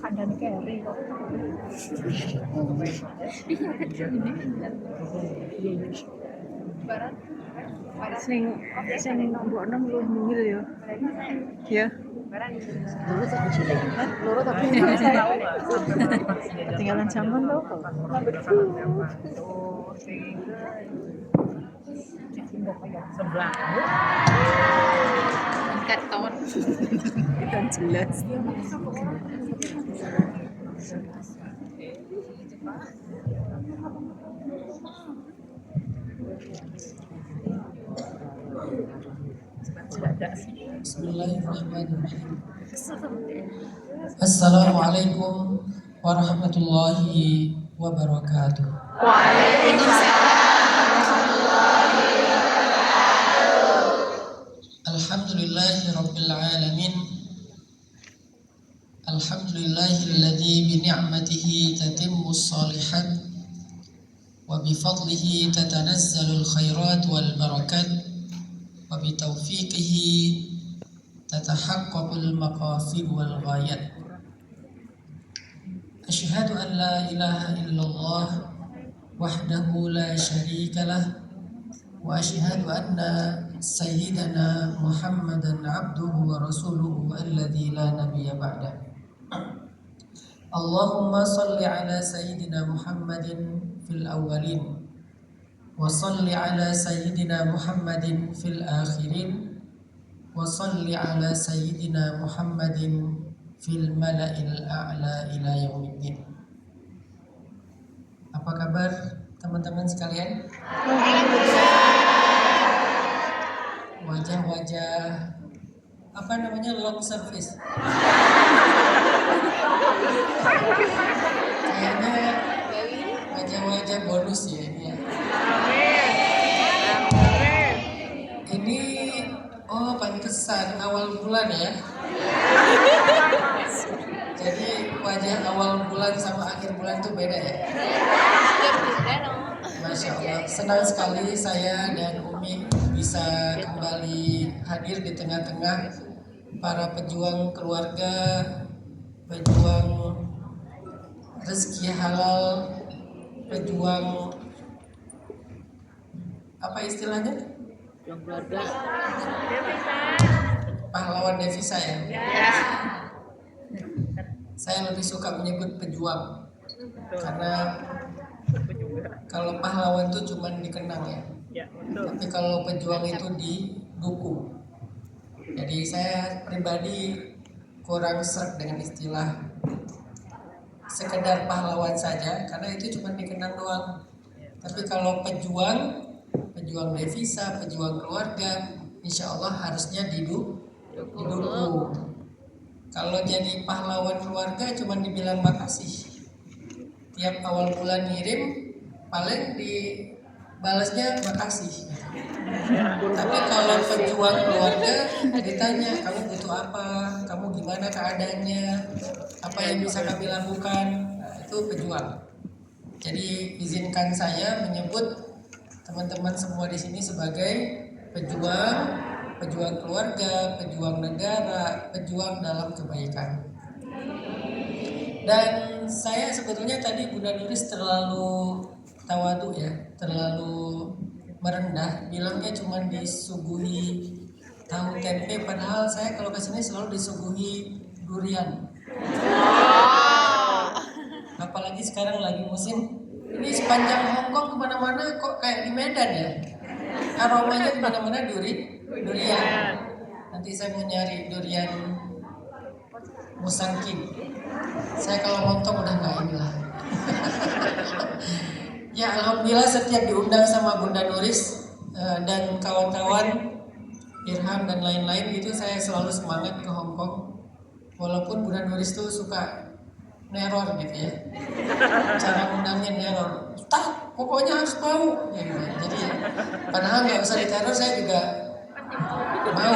Ada nih carry kok. Barat. Sing nombokno luwih minggir ya. Ya. Dulu tak cilik. Loro tapi Ketinggalan zaman loh. sebelah. Karton. Kan jelas. Bismillahirrahmanirrahim. Assalamualaikum warahmatullahi wabarakatuh. Alhamdulillahi rabbil alamin. Alhamdulillahilladzi bi ni'matihi tatimmus shalihat wa bi fadlihi tatanazzalul khairat wal barakat wa bi taufiqihi tatahaqqaqul maqasid wal ghayat. Asyhadu an la ilaha illallah wahdahu la syarika lah wa asyhadu anna sayyidana Muhammadan abduhu wa rasuluhu alladzi la nabiyya ba'da. Allahumma salli ala sayyidina Muhammadin fil awwalin wa salli ala sayyidina Muhammadin fil akhirin wa salli ala sayyidina Muhammadin fil mala'il a'la ila yaumiddin. Apa kabar teman-teman sekalian? Wajah-wajah apa namanya long service. Kayaknya wajah-wajah bonus ya ini ya. Ini pantesan awal bulan ya. Jadi wajah awal bulan sama akhir bulan itu beda ya. Masya Allah, senang sekali saya dan Umi bisa kembali hadir di tengah-tengah para pejuang keluarga, pejuang rezeki halal, pejuang apa istilahnya? keluarga. Pahlawan devisa ya. Saya lebih suka menyebut pejuang karena kalau pahlawan itu cuma dikenang ya. Tapi kalau pejuang itu didukung. Jadi saya pribadi kurang sreg dengan istilah sekedar pahlawan saja karena itu cuma dikenang doang. Tapi kalau pejuang devisa, pejuang keluarga, insya Allah harusnya didukung. Kalau jadi pahlawan keluarga cuma dibilang makasih. Tiap awal bulan ngirim paling dibalasnya makasih. Tapi kalau pejuang keluarga ditanya kamu butuh apa, kamu gimana keadaannya, apa yang bisa kami lakukan, itu pejuang. Jadi izinkan saya menyebut teman-teman semua di sini sebagai pejuang keluarga, pejuang negara, pejuang dalam kebaikan. Dan saya sebetulnya tadi Bunda Nuris terlalu tawadu ya, terlalu merendah, bilangnya cuma disuguhi tahu tempe, padahal saya kalau kesini selalu disuguhi durian. Apalagi sekarang lagi musim. Ini sepanjang Hongkong kemana-mana kok kayak di Medan ya. Aromanya kemana-mana durian. Nanti saya mau nyari durian Musangking. Saya kalau montong udah nggak inilah. Ya alhamdulillah setiap diundang sama Bunda Nuris dan kawan-kawan Irham dan lain-lain itu saya selalu semangat ke Hongkong. Walaupun Bunda Nuris tuh suka neror gitu ya. Cara undangnya neror. Tak, pokoknya harus mau. Ya, gitu. Jadi padahal nggak usah diteror saya juga mau.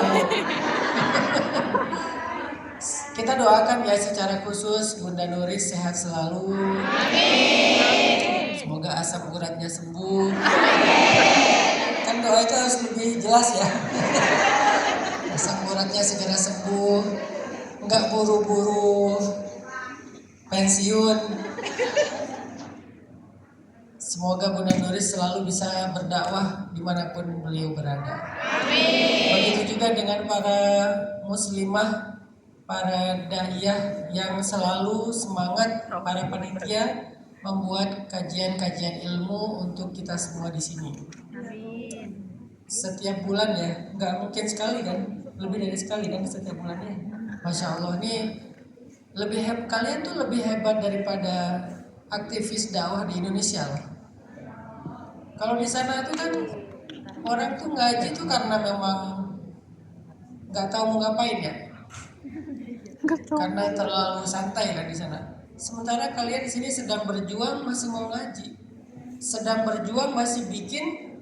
Kita doakan ya secara khusus Bunda Nuris sehat selalu. Amin. Semoga asam uratnya sembuh. Kan doa itu harus lebih jelas ya. asam uratnya segera sembuh, nggak buru-buru pensiun. Semoga Bunda Doris selalu bisa berdakwah dimanapun beliau berada. Begitu juga dengan para muslimah, para da'iyah yang selalu semangat, para panitia membuat kajian-kajian ilmu untuk kita semua di sini. Setiap bulan ya, nggak mungkin sekali kan, lebih dari sekali kan setiap bulannya. Masya Allah, ini kalian tuh lebih hebat daripada aktivis dakwah di Indonesia loh. Kalau di sana tuh kan orang tuh ngaji tuh karena memang nggak tahu mau ngapain ya, karena terlalu santai kan di sana. Sementara kalian di sini sedang berjuang masih mau ngaji, sedang berjuang masih bikin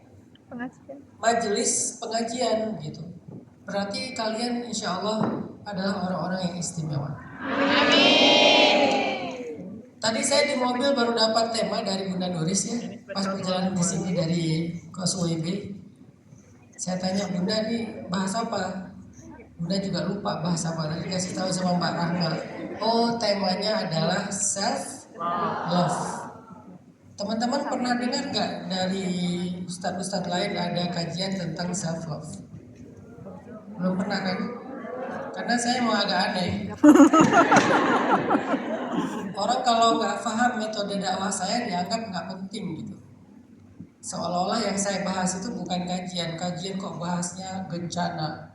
majelis pengajian gitu. Berarti kalian insya Allah adalah orang-orang yang istimewa. Tadi saya di mobil baru dapat tema dari Bunda Doris ya, pas perjalanan di sini dari Kos WB. Saya tanya Bunda nih bahasa apa? Bunda juga lupa bahasa apa. Tadi kasih tahu sama Mbak Rahma. Oh, temanya adalah self love. Teman-teman pernah dengar nggak dari ustadz-ustadz lain ada kajian tentang self love? Belum pernah kan? Karena saya mau agak aneh. Orang kalau nggak paham metode dakwah saya dianggap nggak penting gitu. Seolah-olah yang saya bahas itu bukan kajian kok bahasnya gencana.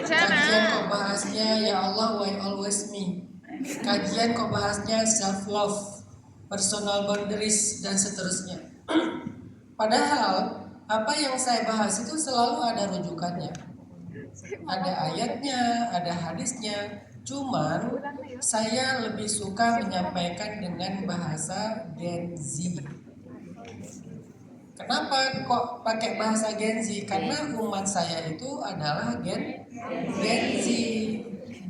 Kajian kok bahasnya ya Allah why always me. Kajian kok bahasnya self love, personal boundaries dan seterusnya. Padahal apa yang saya bahas itu selalu ada rujukannya. Ada ayatnya, ada hadisnya. Cuman saya lebih suka menyampaikan dengan bahasa Gen Z. Kenapa kok pakai bahasa Gen Z? Karena umat saya itu adalah Gen Z.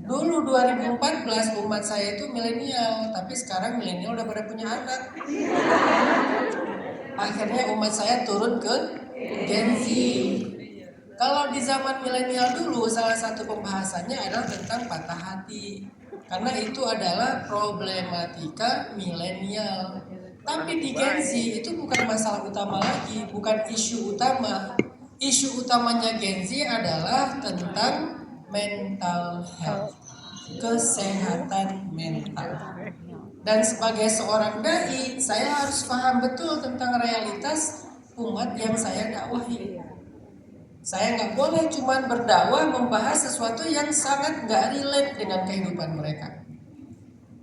Dulu 2014 umat saya itu milenial, tapi sekarang milenial udah pada punya anak. Akhirnya umat saya turun ke Gen Z. Kalau di zaman milenial dulu salah satu pembahasannya adalah tentang patah hati. Karena itu adalah problematika milenial. Tapi di Gen Z itu bukan masalah utama lagi, bukan isu utama. Isu utamanya Gen Z adalah tentang mental health, kesehatan mental. Dan sebagai seorang dai, saya harus paham betul tentang realitas umat yang saya dakwahi. Saya nggak boleh cuma berdakwah membahas sesuatu yang sangat nggak relate dengan kehidupan mereka.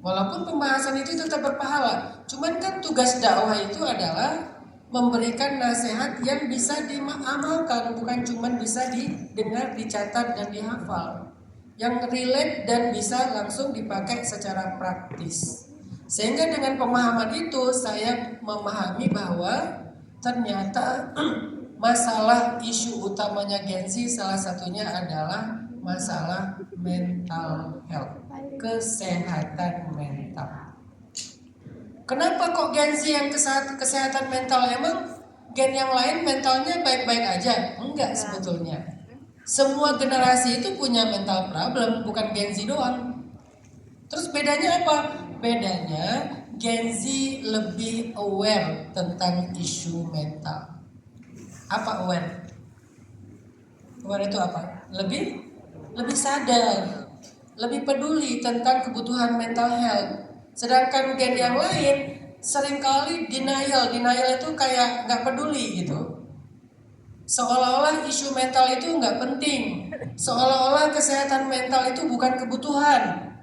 Walaupun pembahasan itu tetap berpahala, cuman kan tugas dakwah itu adalah memberikan nasihat yang bisa diamalkan, bukan cuma bisa didengar, dicatat dan dihafal. Yang relate dan bisa langsung dipakai secara praktis. Sehingga dengan pemahaman itu saya memahami bahwa ternyata masalah isu utamanya Gen Z salah satunya adalah masalah mental health, kesehatan mental. Kenapa kok Gen Z yang kesehatan mental? Emang gen yang lain mentalnya baik-baik aja? Enggak sebetulnya. Semua generasi itu punya mental problem, bukan Gen Z doang. Terus bedanya apa? Bedanya Gen Z lebih aware tentang isu mental. Apa aware? Aware itu apa? Lebih sadar, lebih peduli tentang kebutuhan mental health. Sedangkan gen yang lain seringkali denial itu kayak nggak peduli gitu. Seolah-olah isu mental itu nggak penting, seolah-olah kesehatan mental itu bukan kebutuhan,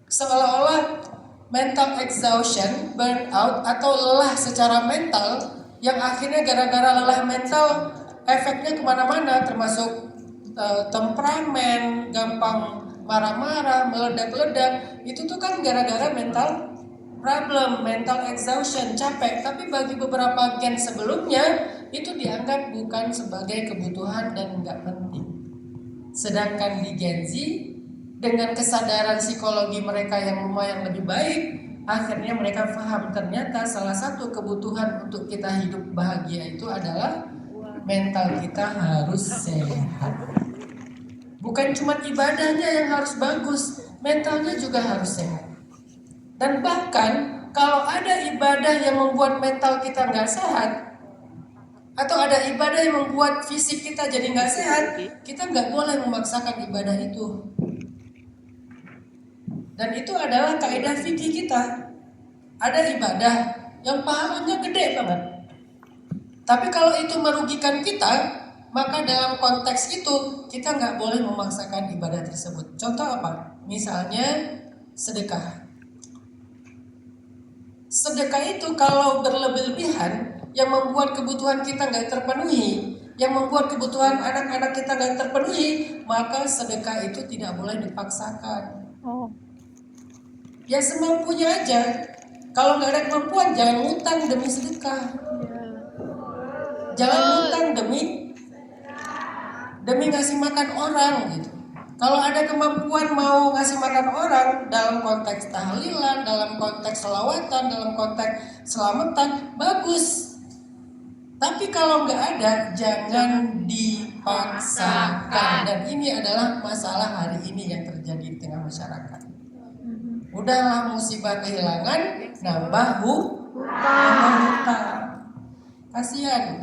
seolah-olah mental exhaustion, burnout atau lelah secara mental yang akhirnya gara-gara lelah mental efeknya kemana-mana termasuk temperamen, gampang marah-marah, meledak-ledak. Itu tuh kan gara-gara mental problem, mental exhaustion, capek. Tapi bagi beberapa gen sebelumnya itu dianggap bukan sebagai kebutuhan dan nggak penting. Sedangkan di Gen Z dengan kesadaran psikologi mereka yang lumayan lebih baik, akhirnya mereka paham ternyata salah satu kebutuhan untuk kita hidup bahagia itu adalah mental kita harus sehat. Bukan cuma ibadahnya yang harus bagus, mentalnya juga harus sehat. Dan bahkan kalau ada ibadah yang membuat mental kita nggak sehat, atau ada ibadah yang membuat fisik kita jadi nggak sehat, kita nggak boleh memaksakan ibadah itu. Dan itu adalah kaidah fikih kita. Ada ibadah yang pahalanya gede banget, tapi kalau itu merugikan kita, maka dalam konteks itu kita nggak boleh memaksakan ibadah tersebut. Contoh apa? Misalnya sedekah. Sedekah itu kalau berlebih-lebihan, yang membuat kebutuhan kita nggak terpenuhi, yang membuat kebutuhan anak-anak kita nggak terpenuhi, maka sedekah itu tidak boleh dipaksakan. Oh. Ya semampunya aja. Kalau nggak ada kemampuan, jangan ngutang demi sedekah. Jangan ngutang demi ngasih makan orang gitu. Kalau ada kemampuan mau ngasih makan orang dalam konteks tahlilan, dalam konteks selawatan, dalam konteks selamatan, bagus. Tapi kalau nggak ada, jangan dipaksakan. Dan ini adalah masalah hari ini yang terjadi di tengah masyarakat. Udahlah musibah kehilangan, nambah hutang. Kasihan.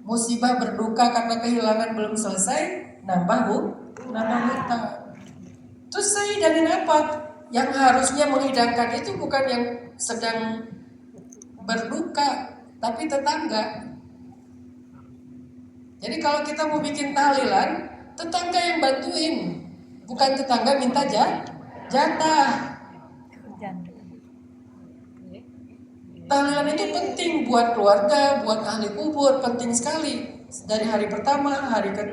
Musibah berduka karena kehilangan belum selesai, nambah hutang. Terus saya hidangin apa? Yang harusnya menghidangkan itu bukan yang sedang berduka, tapi tetangga. Jadi kalau kita mau bikin tahlilan, tetangga yang bantuin, bukan tetangga minta jatah. Tahlilan itu penting buat keluarga, buat ahli kubur, penting sekali. Dari hari pertama,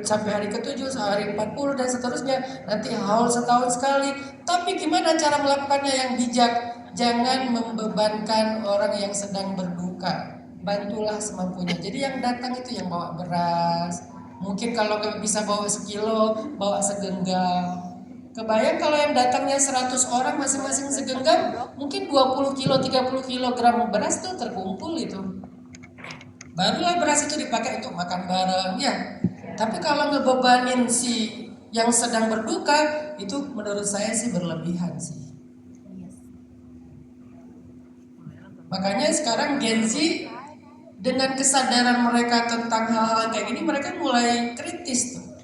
sampai hari ke-7, hari 40 dan seterusnya. Nanti haul setahun sekali. Tapi gimana cara melakukannya yang bijak? Jangan membebankan orang yang sedang berduka. Bantulah semampunya. Jadi yang datang itu yang bawa beras. Mungkin kalau nggak bisa bawa sekilo, bawa segenggam. Kebayang kalau yang datangnya 100 orang masing-masing segenggam, mungkin 20 kilo, 30 kilogram beras tuh terkumpul itu. Barulah beras itu dipakai untuk makan bareng ya. Tapi kalau ngebebanin si yang sedang berduka, itu menurut saya sih berlebihan sih. Makanya sekarang Gen Z dengan kesadaran mereka tentang hal-hal kayak gini, mereka mulai kritis tuh.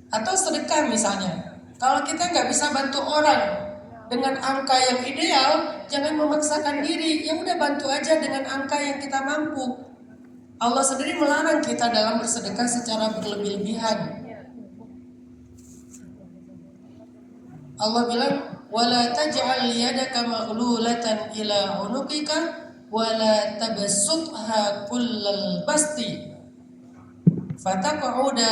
Atau sedekah misalnya. Kalau kita nggak bisa bantu orang dengan angka yang ideal, jangan memaksakan diri. Ya udah bantu aja dengan angka yang kita mampu. Allah sendiri melarang kita dalam bersedekah secara berlebih-lebihan. Allah bilang, "Wala taj'al yadaka maghlulatan ila 'unuqika wala tabassutha kullal basti fataq'uda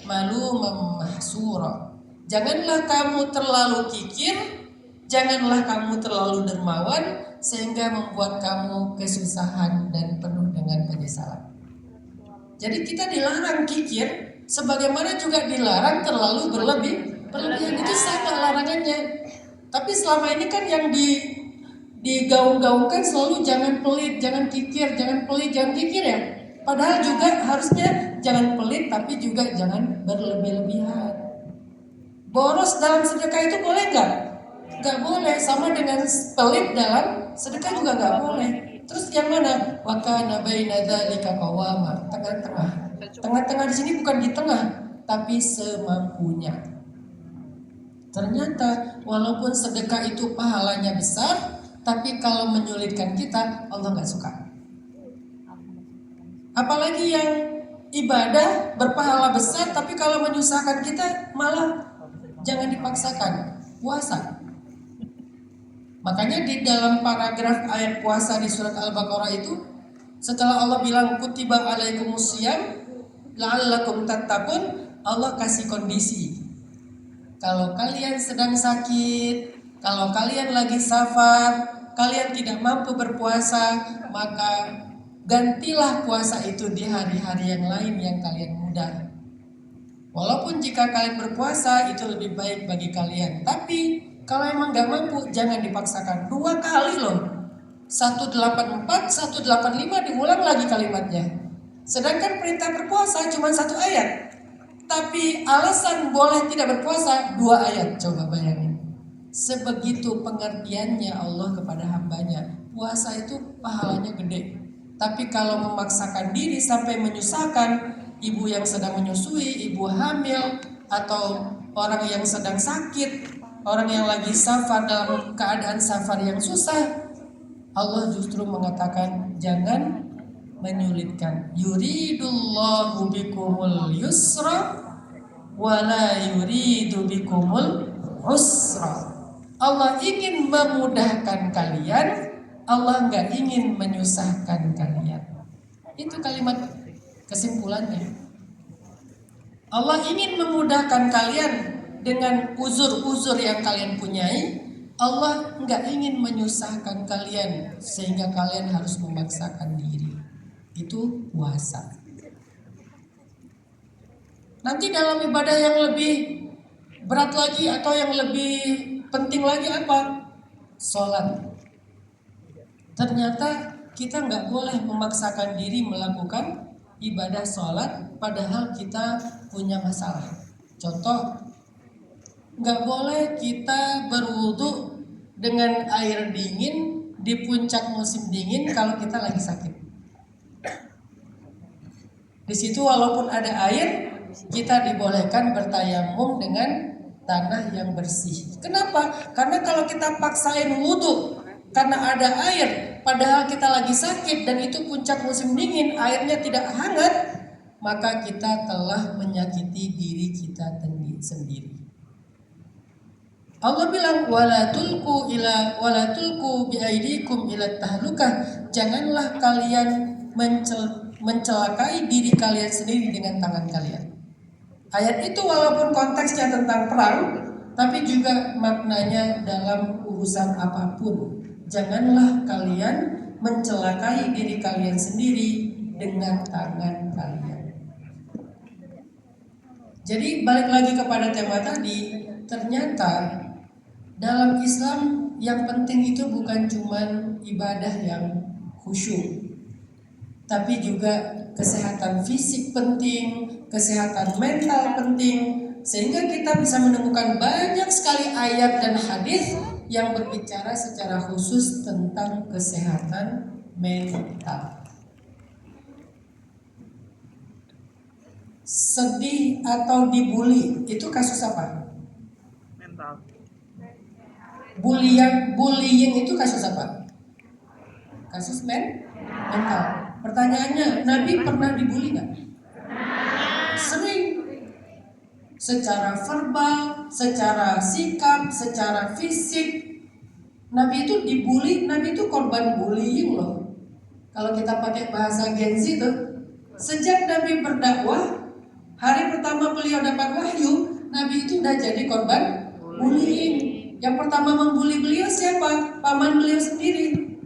maluman mahsura." Janganlah kamu terlalu kikir, janganlah kamu terlalu dermawan sehingga membuat kamu kesusahan dan penuh dengan penyesalan. Jadi kita dilarang kikir, sebagaimana juga dilarang terlalu berlebihan. Itu sama larangannya. Tapi selama ini kan yang digaung-gaungkan selalu jangan pelit, jangan kikir, jangan pelit, jangan kikir ya. Padahal juga harusnya jangan pelit tapi juga jangan berlebih-lebihan. Boros dalam sedekah itu boleh nggak? Nggak boleh. Sama dengan pelit dalam sedekah juga nggak boleh. Terus yang mana? Wa kana baina dzalika qawama. Tengah-tengah. Tengah-tengah di sini bukan di tengah, tapi semampunya. Ternyata walaupun sedekah itu pahalanya besar, tapi kalau menyulitkan kita, Allah nggak suka. Apalagi yang ibadah berpahala besar, tapi kalau menyusahkan kita malah jangan dipaksakan. Puasa. Makanya di dalam paragraf ayat puasa di surat Al-Baqarah itu, setelah Allah bilang kutiba alaikumusiyam la'allakum tattaqun, Allah kasih kondisi. Kalau kalian sedang sakit, kalau kalian lagi safar, kalian tidak mampu berpuasa, maka gantilah puasa itu di hari-hari yang lain yang kalian mudah. Walaupun jika kalian berpuasa itu lebih baik bagi kalian, tapi kalau emang gak mampu jangan dipaksakan. 2 kali loh, 184, 185 diulang lagi kalimatnya. Sedangkan perintah berpuasa cuma 1 ayat. Tapi alasan boleh tidak berpuasa 2 ayat, coba bayangin. Sebegitu pengertiannya Allah kepada hambanya. Puasa itu pahalanya gede. Tapi kalau memaksakan diri sampai menyusahkan ibu yang sedang menyusui, ibu hamil, atau orang yang sedang sakit, orang yang lagi safar dalam keadaan safar yang susah, Allah justru mengatakan jangan menyulitkan. Yuridullahu bikumul yusra wala yuridu bikumul usra. Allah ingin memudahkan kalian, Allah nggak ingin menyusahkan kalian. Itu kalimat kesimpulannya. Allah ingin memudahkan kalian dengan uzur-uzur yang kalian punyai. Allah nggak ingin menyusahkan kalian sehingga kalian harus memaksakan diri. Itu puasa. Nanti dalam ibadah yang lebih berat lagi atau yang lebih penting lagi apa? Sholat. Ternyata kita nggak boleh memaksakan diri melakukan ibadah sholat padahal kita punya masalah. Contoh, nggak boleh kita berwudu dengan air dingin di puncak musim dingin kalau kita lagi sakit. Di situ walaupun ada air, kita dibolehkan bertayamum dengan tanah yang bersih. Kenapa? Karena kalau kita paksain wudhu karena ada air, padahal kita lagi sakit dan itu puncak musim dingin, airnya tidak hangat, maka kita telah menyakiti diri kita sendiri. Allah bilang wala tulku biaidikum ila tahlukah. Janganlah kalian mencelakai diri kalian sendiri dengan tangan kalian. Ayat itu walaupun konteksnya tentang perang, tapi juga maknanya dalam urusan apapun. Janganlah kalian mencelakai diri kalian sendiri dengan tangan kalian. Jadi balik lagi kepada tema tadi, ternyata dalam Islam yang penting itu bukan cuma ibadah yang khusyuk, tapi juga kesehatan fisik penting, kesehatan mental penting, sehingga kita bisa menemukan banyak sekali ayat dan hadis yang berbicara secara khusus tentang kesehatan mental. Sedih atau dibully itu kasus apa? Mental. Bullying itu kasus apa? Kasus mental. Pertanyaannya, Nabi pernah dibully nggak? Sering. Secara verbal, secara sikap, secara fisik. Nabi itu dibully, Nabi itu korban bullying loh. Kalau kita pakai bahasa Gen Z tuh, sejak Nabi berdakwah, hari pertama beliau dapat wahyu, Nabi itu udah jadi korban bullying. Yang pertama membuli beliau siapa? Paman beliau sendiri,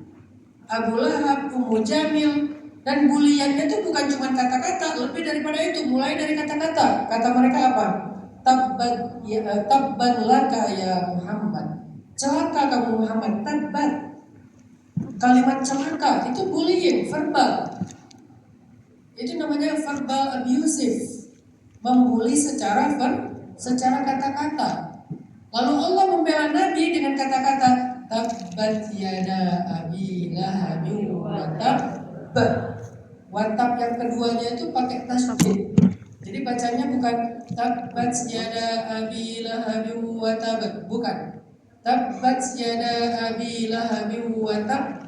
Abu Lahab, Ummu Jamil. Dan buliannya itu bukan cuma kata-kata, lebih daripada itu. Mulai dari kata-kata. Kata mereka apa? Tabban laka ya Muhammad. Celaka kamu Muhammad. Tabban. Kalimat celaka itu bullying, verbal. Itu namanya verbal abusive. Membuli secara kata-kata. Lalu Allah membela Nabi dengan kata-kata tabbat yada abi lahabin wa tab. Watab yang keduanya itu pakai tasydid. Jadi bacanya bukan tabbat yada abi lahabin wa tab, bukan. Tabbat yada abi lahabin wa tab.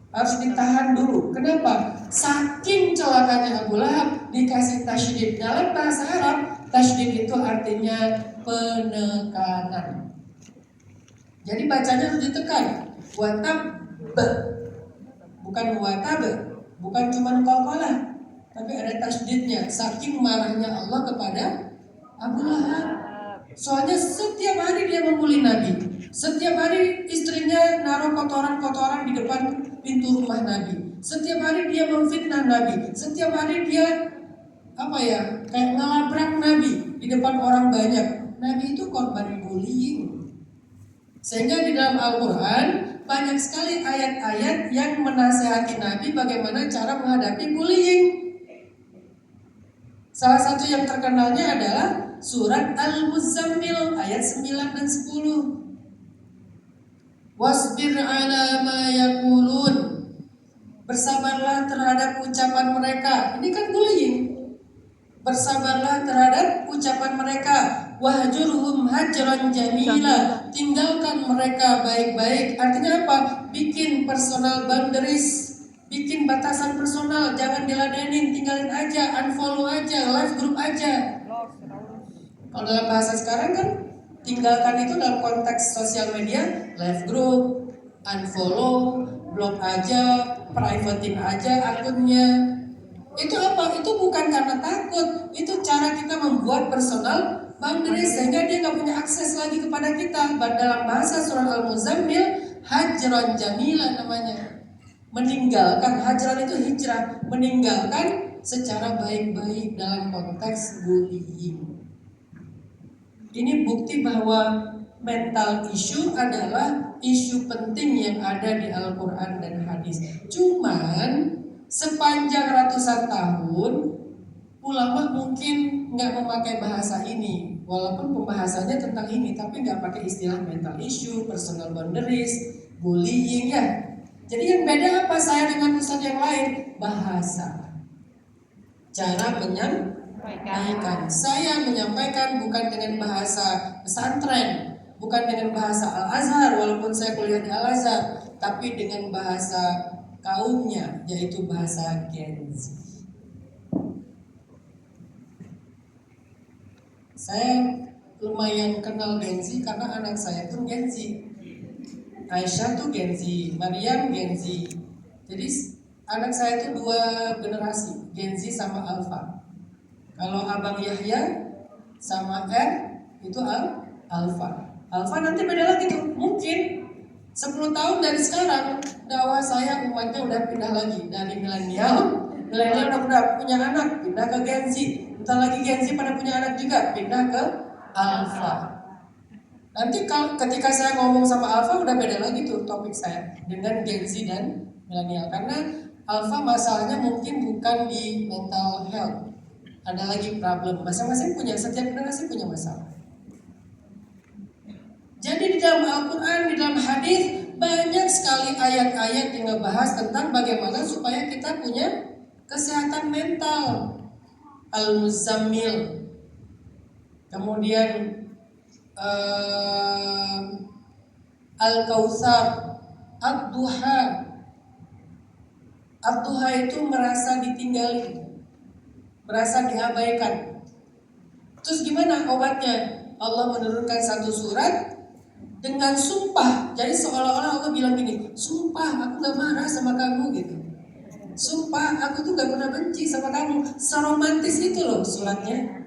Harus ditahan dulu. Kenapa? Saking celakanya Abu Lahab dikasih tasydid. Dalam bahasa Arab, tasydid itu artinya penekanan. Jadi bacanya harus ditekan. Watab, bukan watab, bukan cuma qalqalah, tapi ada tasydidnya. Saking marahnya Allah kepada Abu Lahab. Soalnya setiap hari dia membuli Nabi. Setiap hari istrinya naruh kotoran-kotoran di depan pintu rumah Nabi. Setiap hari dia memfitnah Nabi. Setiap hari dia kayak ngelabrak Nabi di depan orang banyak. Nabi itu korban bullying. Sehingga di dalam Al-Quran banyak sekali ayat-ayat yang menasihati Nabi bagaimana cara menghadapi bullying. Salah satu yang terkenalnya adalah surat Al-Muzammil ayat 9 dan 10. Wasbir ala ma yaqulun. Bersabarlah terhadap ucapan mereka. Ini kan bullying. Bersabarlah terhadap ucapan mereka. Wahjurhum hajran jamila. Tinggalkan mereka baik-baik. Artinya apa? Bikin personal boundaries. Bikin batasan personal. Jangan diladenin, tinggalin aja, unfollow aja, live group aja. Kalau dalam bahasa sekarang kan tinggalkan itu dalam konteks sosial media, live group, unfollow, block aja, privatein aja akunnya. Itu apa? Itu bukan karena takut, itu cara kita membuat personal boundaries sehingga dia nggak punya akses lagi kepada kita. Dalam bahasa surah Al-Muzammil, hajran jamila namanya. Meninggalkan, hajran itu hijrah, meninggalkan secara baik-baik dalam konteks bullying. Ini bukti bahwa mental issue adalah isu penting yang ada di Al-Quran dan hadis. Cuman sepanjang ratusan tahun ulama mungkin nggak memakai bahasa ini, walaupun pembahasannya tentang ini, tapi nggak pakai istilah mental issue, personal boundaries, bullying ya. Jadi yang beda apa saya dengan ustadz yang lain? Bahasa, cara menyampaikan. Saya menyampaikan bukan dengan bahasa pesantren, bukan dengan bahasa Al-Azhar, walaupun saya kuliah di Al-Azhar, tapi dengan bahasa kaumnya, yaitu bahasa Gen Z. Saya lumayan kenal Gen Z karena anak saya pun Gen Z. Aisyah tuh Gen Z, Maryam Gen Z. Jadi anak saya itu 2 generasi, Gen Z sama Alpha. Kalau Abang Yahya sama R itu Alpha. Alpha nanti beda lagi tuh. Mungkin 10 tahun dari sekarang dakwah saya umatnya udah pindah lagi dari milenial udah punya anak pindah ke Gen Z. Entar lagi Gen Z pada punya anak juga pindah ke Alpha. Nanti ketika saya ngomong sama Alpha udah beda lagi tuh topik saya dengan Gen Z dan milenial, karena Alpha masalahnya mungkin bukan di mental health, ada lagi problem. Masing-masing punya, setiap generasi punya masalah. Jadi di dalam Al-Quran, di dalam hadis banyak sekali ayat-ayat yang ngebahas tentang bagaimana supaya kita punya kesehatan mental. Al-Muzammil, kemudian Al-Kautsar, Ad-Duha. Ad-Duha itu merasa ditinggali, merasa diabaikan. Terus gimana obatnya? Allah menurunkan satu surat dengan sumpah. Jadi seolah-olah Allah bilang gini, sumpah aku gak marah sama kamu gitu. Sumpah aku tuh gak pernah benci sama kamu. Seromantis itu loh suratnya.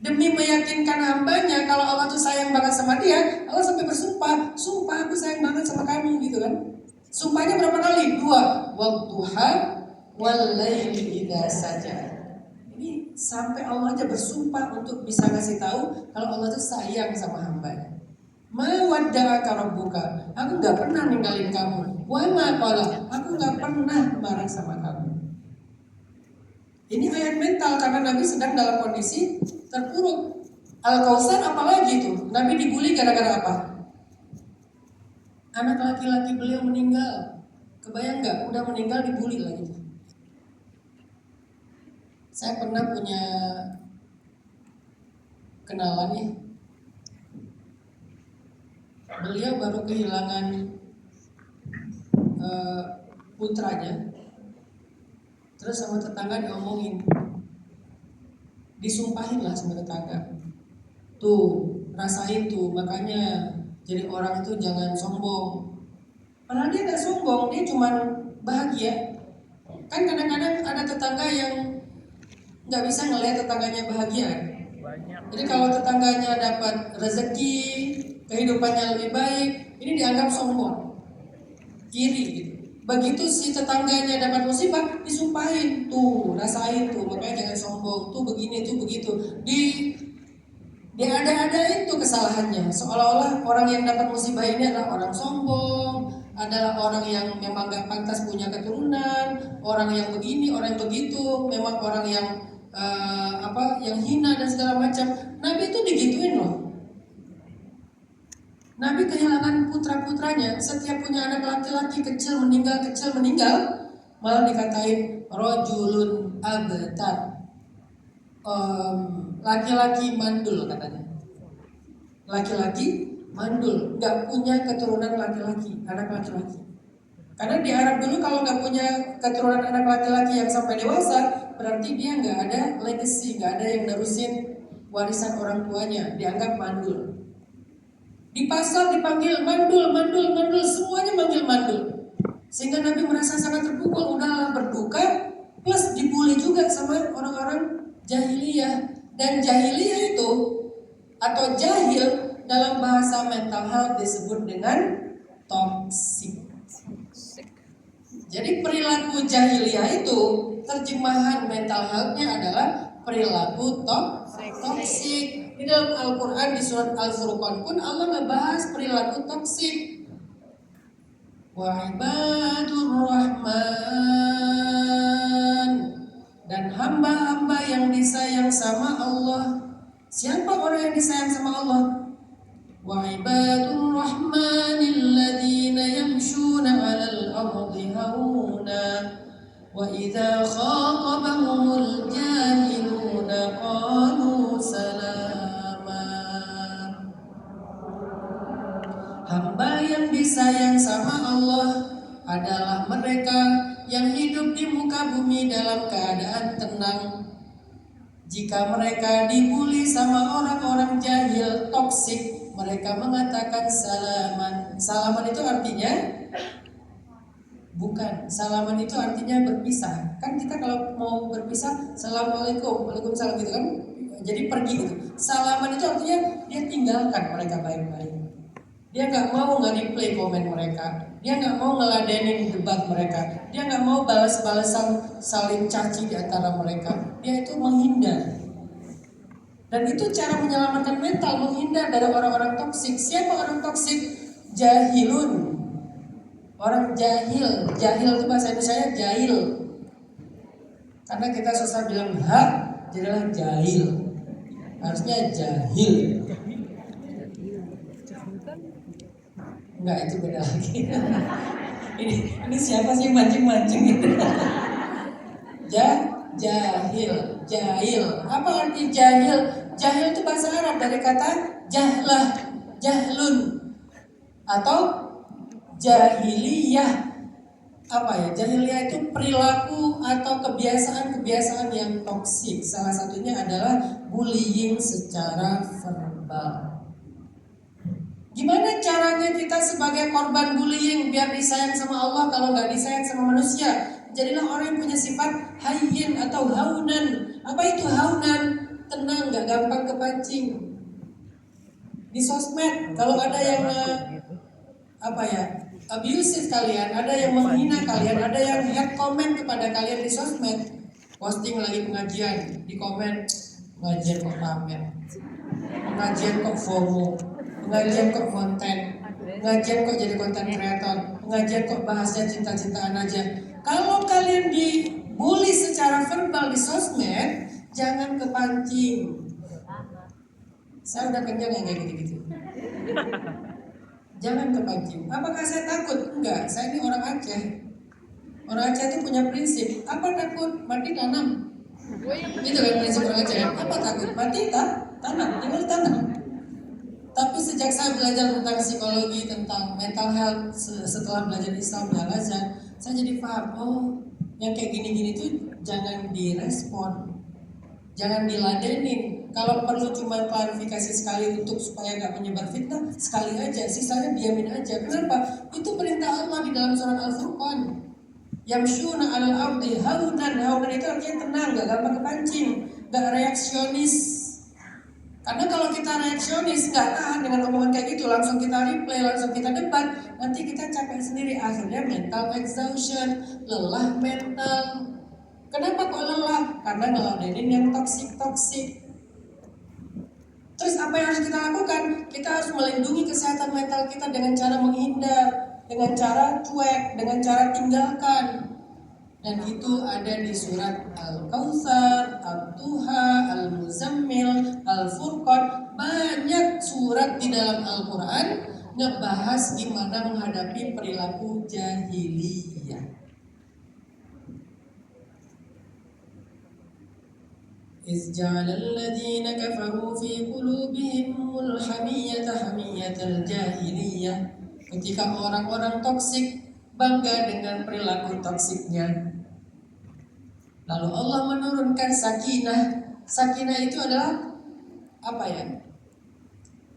Demi meyakinkan hambanya kalau Allah tuh sayang banget sama dia, Allah sampai bersumpah, sumpah aku sayang banget sama kamu gitu kan. Sumpahnya berapa kali? 2. Wadduha wal-laili idza saja. Ini sampai Allah aja bersumpah untuk bisa ngasih tahu kalau Allah tuh sayang sama hambanya. Ma wadda'aka rabbuka. Aku gak pernah ninggalin kamu. Wa ma qala. Aku gak pernah marah sama kamu. Ini ayat mental karena Nabi sedang dalam kondisi terpuruk. Al-Kautsar apalagi itu? Nabi dibully gara-gara apa? Anak laki-laki beliau meninggal. Kebayang nggak? Udah meninggal dibully lagi. Saya pernah punya kenalan ya. Beliau baru kehilangan putranya. Terus sama tetangga diomongin, disumpahin lah sama tetangga. Tuh, rasain tuh, makanya jadi orang itu jangan sombong. Padahal dia gak sombong, dia cuma bahagia. Kan kadang-kadang ada tetangga yang gak bisa ngelihat tetangganya bahagia. Jadi kalau tetangganya dapat rezeki, kehidupannya lebih baik, ini dianggap sombong, kiri gitu. Begitu si tetangganya dapat musibah, disumpahin, tuh rasain tuh, makanya jangan sombong, tuh begini, tuh begitu. Ada-adain tuh kesalahannya, seolah-olah orang yang dapat musibah ini adalah orang sombong, adalah orang yang memang gak pantas punya keturunan, orang yang begini, orang yang begitu, memang orang yang yang hina dan segala macam. Nabi itu digituin loh. Nabi kehilangan putra-putranya, setiap punya anak laki-laki kecil meninggal, malah dikatain rojulun abtar, laki-laki mandul katanya. Laki-laki mandul, nggak punya keturunan laki-laki, anak laki-laki. Karena di Arab dulu kalau nggak punya keturunan anak laki-laki yang sampai dewasa, berarti dia nggak ada legacy, nggak ada yang nerusin warisan orang tuanya, dianggap mandul. Di pasar dipanggil mandul, semuanya manggil mandul. Sehingga Nabi merasa sangat terpukul, udahlah berduka, plus dibully juga sama orang-orang jahiliyah. Dan jahiliyah itu, atau jahil, dalam bahasa mental health disebut dengan toxic. Jadi perilaku jahiliyah itu, terjemahan mental health-nya adalah perilaku toxic. Di dalam Al-Quran di surat Al-Furqan pun Allah ngebahas perilaku toksik. Wa ibadur rahman, dan hamba-hamba yang disayang sama Allah. Siapa orang yang disayang sama Allah? Wa ibadur rahmanil ladzina yamshuna 'alal ardi hauna wa idza khatabahumul jahiluna qalu salam. Hamba yang disayang sama Allah adalah mereka yang hidup di muka bumi dalam keadaan tenang. Jika mereka dibully sama orang-orang jahil, toksik, mereka mengatakan salaman. Salaman itu artinya bukan. Salaman itu artinya berpisah. Kan kita kalau mau berpisah, assalamualaikum, waalaikumsalam gitu kan. Jadi pergi gitu. Salaman itu artinya dia tinggalkan mereka baik-baik. Dia nggak mau nge-replay komen mereka, dia nggak mau ngeladenin debat mereka, dia nggak mau balas-balasan saling caci di antara mereka. Dia itu menghindar. Dan itu cara menyelamatkan mental, menghindar dari orang-orang toksik. Siapa orang toksik? Jahilun. Orang jahil, jahil itu bahasa Indonesia jahil. Karena kita susah bilang jadilah jahil. Harusnya jahil. Enggak, itu beda lagi. ini siapa sih mancing-mancing gitu? Jahil. Apa arti jahil? Jahil itu bahasa Arab dari kata jahlah, jahlun, atau jahiliyah. Apa ya? Jahiliyah itu perilaku atau kebiasaan-kebiasaan yang toksik. Salah satunya adalah bullying secara verbal. Gimana caranya kita sebagai korban bullying biar disayang sama Allah kalau nggak disayang sama manusia? Jadilah orang yang punya sifat hayyin atau haunan. Apa itu haunan? Tenang, nggak gampang kepancing. Di sosmed kalau ada yang abusive kalian, ada yang menghina kalian, ada yang hate comment kepada kalian di sosmed, posting lagi pengajian, di komen pengajian kok pamer, pengajian kok FOMO, pengajian kok konten, pengajian kok jadi konten kreator, pengajian kok bahasnya cinta-cintaan aja. Kalau kalian dibully secara verbal di sosmed, jangan kepancing. Saya udah kenyang yang kayak gitu-gitu. Jangan kepancing. Apakah saya takut? Enggak, saya ini orang Aceh. Orang Aceh itu punya prinsip, apa takut? Mati tanam. Itu kan prinsip orang Aceh. Apa takut? Mati tanam, tinggal tanam. Tapi sejak saya belajar tentang psikologi, tentang mental health, setelah belajar Islam di Al-Azhar, saya jadi paham, oh yang kayak gini-gini tuh jangan direspon, jangan diladenin. Kalau perlu cuma klarifikasi sekali untuk supaya nggak menyebar fitnah, sekali aja, sisanya diamin aja. Kenapa? Itu perintah Allah di dalam surat Al-Furqan. Yamshuna 'alal ardi haunan. Haunan itu artinya tenang, nggak gampang kepancing, nggak reaksionis. Karena kalau kita reaksionis, nggak tahan dengan omongan kayak gitu, langsung kita replay, langsung kita debat, nanti kita capek sendiri. Akhirnya mental exhaustion, lelah mental. Kenapa kok lelah? Karena ngeladenin yang toksik. Terus apa yang harus kita lakukan? Kita harus melindungi kesehatan mental kita dengan cara menghindar, dengan cara cuek, dengan cara tinggalkan. Dan itu ada di surat Al-Kautsar, Ad-Duha, Al-Muzammil, Al-Furqan. Banyak surat di dalam Al-Quran ngebahas gimana menghadapi perilaku jahiliyah. إذ جعل الذين كفروا في قلوبهم الحمية حمية الجاهلية. Ketika orang-orang toksik bangga dengan perilaku toksiknya. Lalu Allah menurunkan sakinah. Sakinah itu adalah apa ya?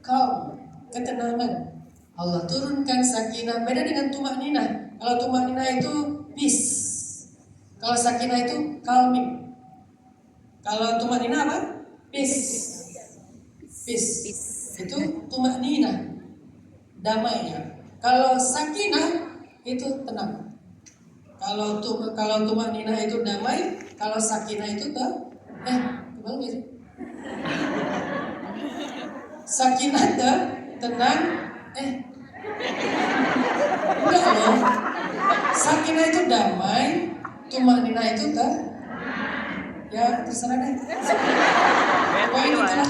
Calm, ketenangan. Allah turunkan sakinah. Beda dengan tumakninah. Kalau tumakninah itu peace. Kalau sakinah itu calming. Kalau tumakninah apa? Peace. Peace. Itu tumakninah. Damai ya. Kalau sakinah itu tenang. Kalau tumakninah itu damai, kalau sakinah itu gimana sih? Sakinah tenang, enggak loh. Sakinah itu damai, tumakninah itu ya terserah deh. Pokoknya itulah.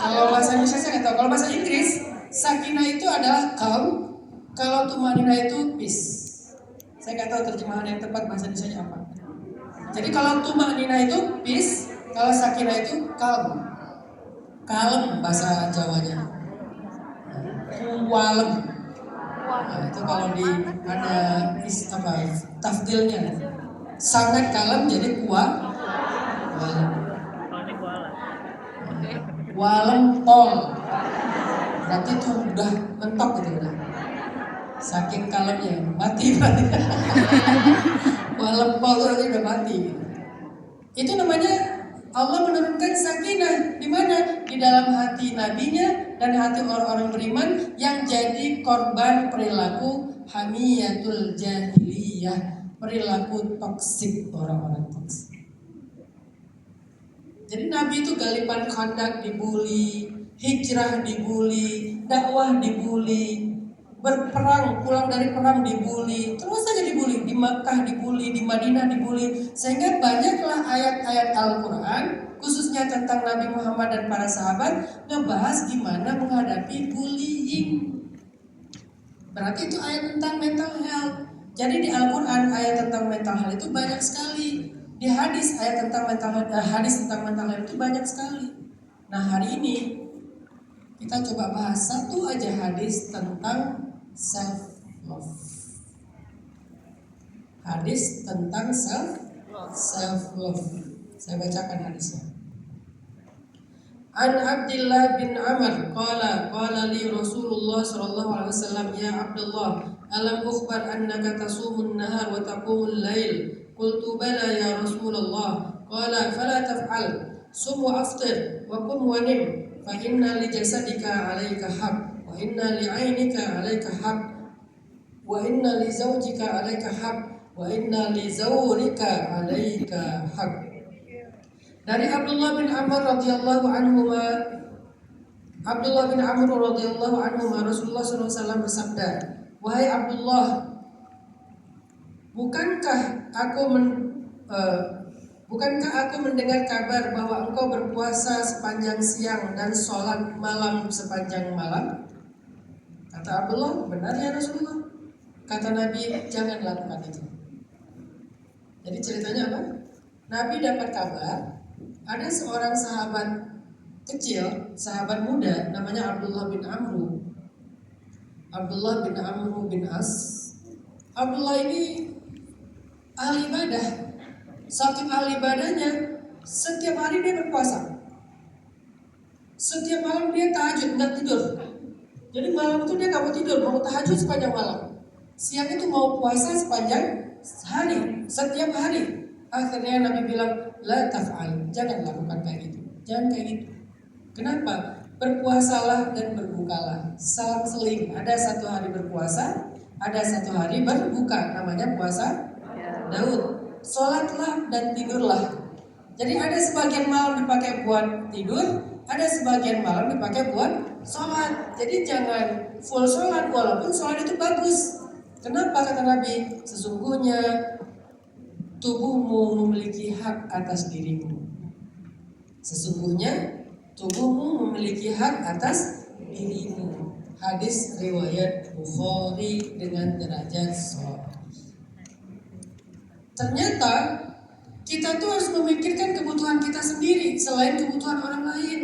Kalau bahasa Indonesia saya nggak tahu. Kalau bahasa Inggris, sakinah itu adalah calm. Kalau tumanina itu peace. Saya nggak tahu terjemahan yang tepat bahasa Indonesia apa. Jadi kalau tumanina itu peace, kalau sakinah itu calm. Kalem bahasa Jawanya. Walem. Nah, itu kalau di ada tafdilnya. Sangat kalem jadi kuat. Walem pol. Berarti itu udah mentok gitu udah. Saking kalemnya mati berarti. Walem pol itu udah mati. Itu namanya Allah menurunkan sakinah di mana? Di dalam hati nabinya dan hati orang-orang beriman yang jadi korban perilaku hamiyatul jahiliyah, perilaku toksik orang-orang toksik. Jadi Nabi itu Galipan Khandak dibully, hijrah dibully, dakwah dibully, berperang, pulang dari perang dibully, terus saja dibully, di Makkah dibully, di Madinah dibully, sehingga banyaklah ayat-ayat Al-Quran, khususnya tentang Nabi Muhammad dan para sahabat, ngebahas gimana menghadapi bullying. Berarti itu ayat tentang mental health. Jadi di Al-Quran ayat tentang mental health itu banyak sekali. Di hadis ayat tentang hadis tentang mental health itu banyak sekali. Nah hari ini kita coba bahas satu aja hadis tentang self love. Hadis tentang self love. Saya bacakan hadisnya. An Abdullah bin Amr qala li Rasulullah sallallahu alaihi wasallam, ya Abdullah, alam ukhbar annaka tasumun nahar wa taqumul lail. Qultu bala ya Rasulullah. Qala fala taf'al. Sum wa aftir wa qum wa nim. Fa inna li jasadika 'alaika haqq wa inna li 'ainika 'alaika haqq wa inna li zawjika 'alaika haqq wa inna li zawrika 'alaika haqq. Dari Abdullah bin Amr radhiyallahu anhu, Rasulullah SAW bersabda, wahai Abdullah, bukankah aku mendengar kabar bahwa engkau berpuasa sepanjang siang dan sholat malam sepanjang malam? Kata Abdullah, benar ya Rasulullah. Kata Nabi, jangan lakukan itu. Jadi ceritanya apa? Nabi dapat kabar ada seorang sahabat kecil, sahabat muda, namanya Abdullah bin Amr bin As. Abdullah ini ahli ibadah. Saking ahli ibadahnya, setiap hari dia berpuasa. Setiap malam dia tahajud, nggak tidur. Jadi malam itu dia nggak mau tidur, mau tahajud sepanjang malam. Siang itu mau puasa sepanjang hari, setiap hari. Akhirnya Nabi bilang, la taf'al, jangan lakukan kayak gitu. Jangan kayak gitu. Kenapa? Berpuasalah dan berbukalah. Salam seling. Ada satu hari berpuasa, ada satu hari berbuka. Namanya puasa Daud. Sholatlah dan tidurlah. Jadi ada sebagian malam dipakai buat tidur, ada sebagian malam dipakai buat sholat. Jadi jangan full sholat, walaupun sholat itu bagus. Kenapa kata Nabi? Sesungguhnya tubuhmu memiliki hak atas dirimu. Sesungguhnya tubuhmu memiliki hak atas dirimu. Hadis riwayat Bukhari dengan derajat sahih. Ternyata kita tuh harus memikirkan kebutuhan kita sendiri selain kebutuhan orang lain.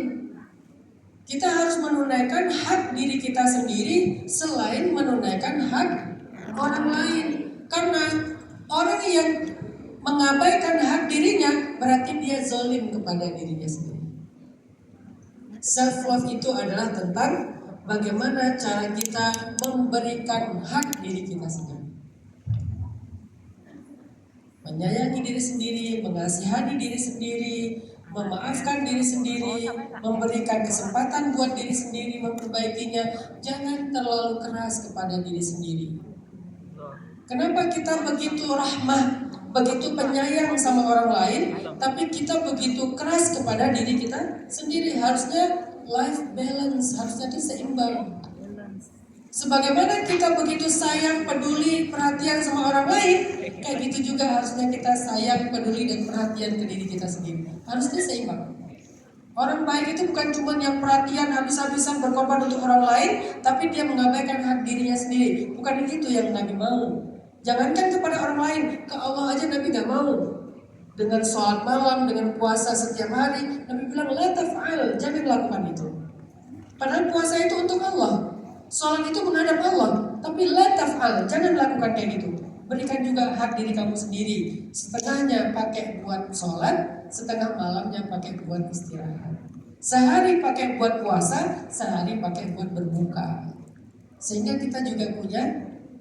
Kita harus menunaikan hak diri kita sendiri selain menunaikan hak orang lain. Karena orang yang mengabaikan hak dirinya berarti dia zalim kepada dirinya sendiri. Self love itu adalah tentang bagaimana cara kita memberikan hak diri kita sendiri. Menyayangi diri sendiri, mengasihani diri sendiri, memaafkan diri sendiri, memberikan kesempatan buat diri sendiri, memperbaikinya. Jangan terlalu keras kepada diri sendiri. Kenapa kita begitu rahmah, begitu penyayang sama orang lain, tapi kita begitu keras kepada diri kita sendiri? Harusnya life balance, harusnya itu seimbang. Sebagaimana kita begitu sayang, peduli, perhatian sama orang lain, kayak gitu juga harusnya kita sayang, peduli, dan perhatian ke diri kita sendiri. Harusnya seimbang. Orang baik itu bukan cuma yang perhatian habis-habisan berkorban untuk orang lain, tapi dia mengabaikan hak dirinya sendiri. Bukan itu yang Nabi mau. Jangankan kepada orang lain, ke Allah aja Nabi gak mau. Dengan sholat malam, dengan puasa setiap hari, Nabi bilang, la taf'al, jangan lakukan itu. Padahal puasa itu untuk Allah. Sholat itu menghadap Allah, tapi la taf'al, jangan lakukan kayak gitu. Berikan juga hak diri kamu sendiri. Setengahnya pakai buat sholat, setengah malamnya pakai buat istirahat. Sehari pakai buat puasa, sehari pakai buat berbuka. Sehingga kita juga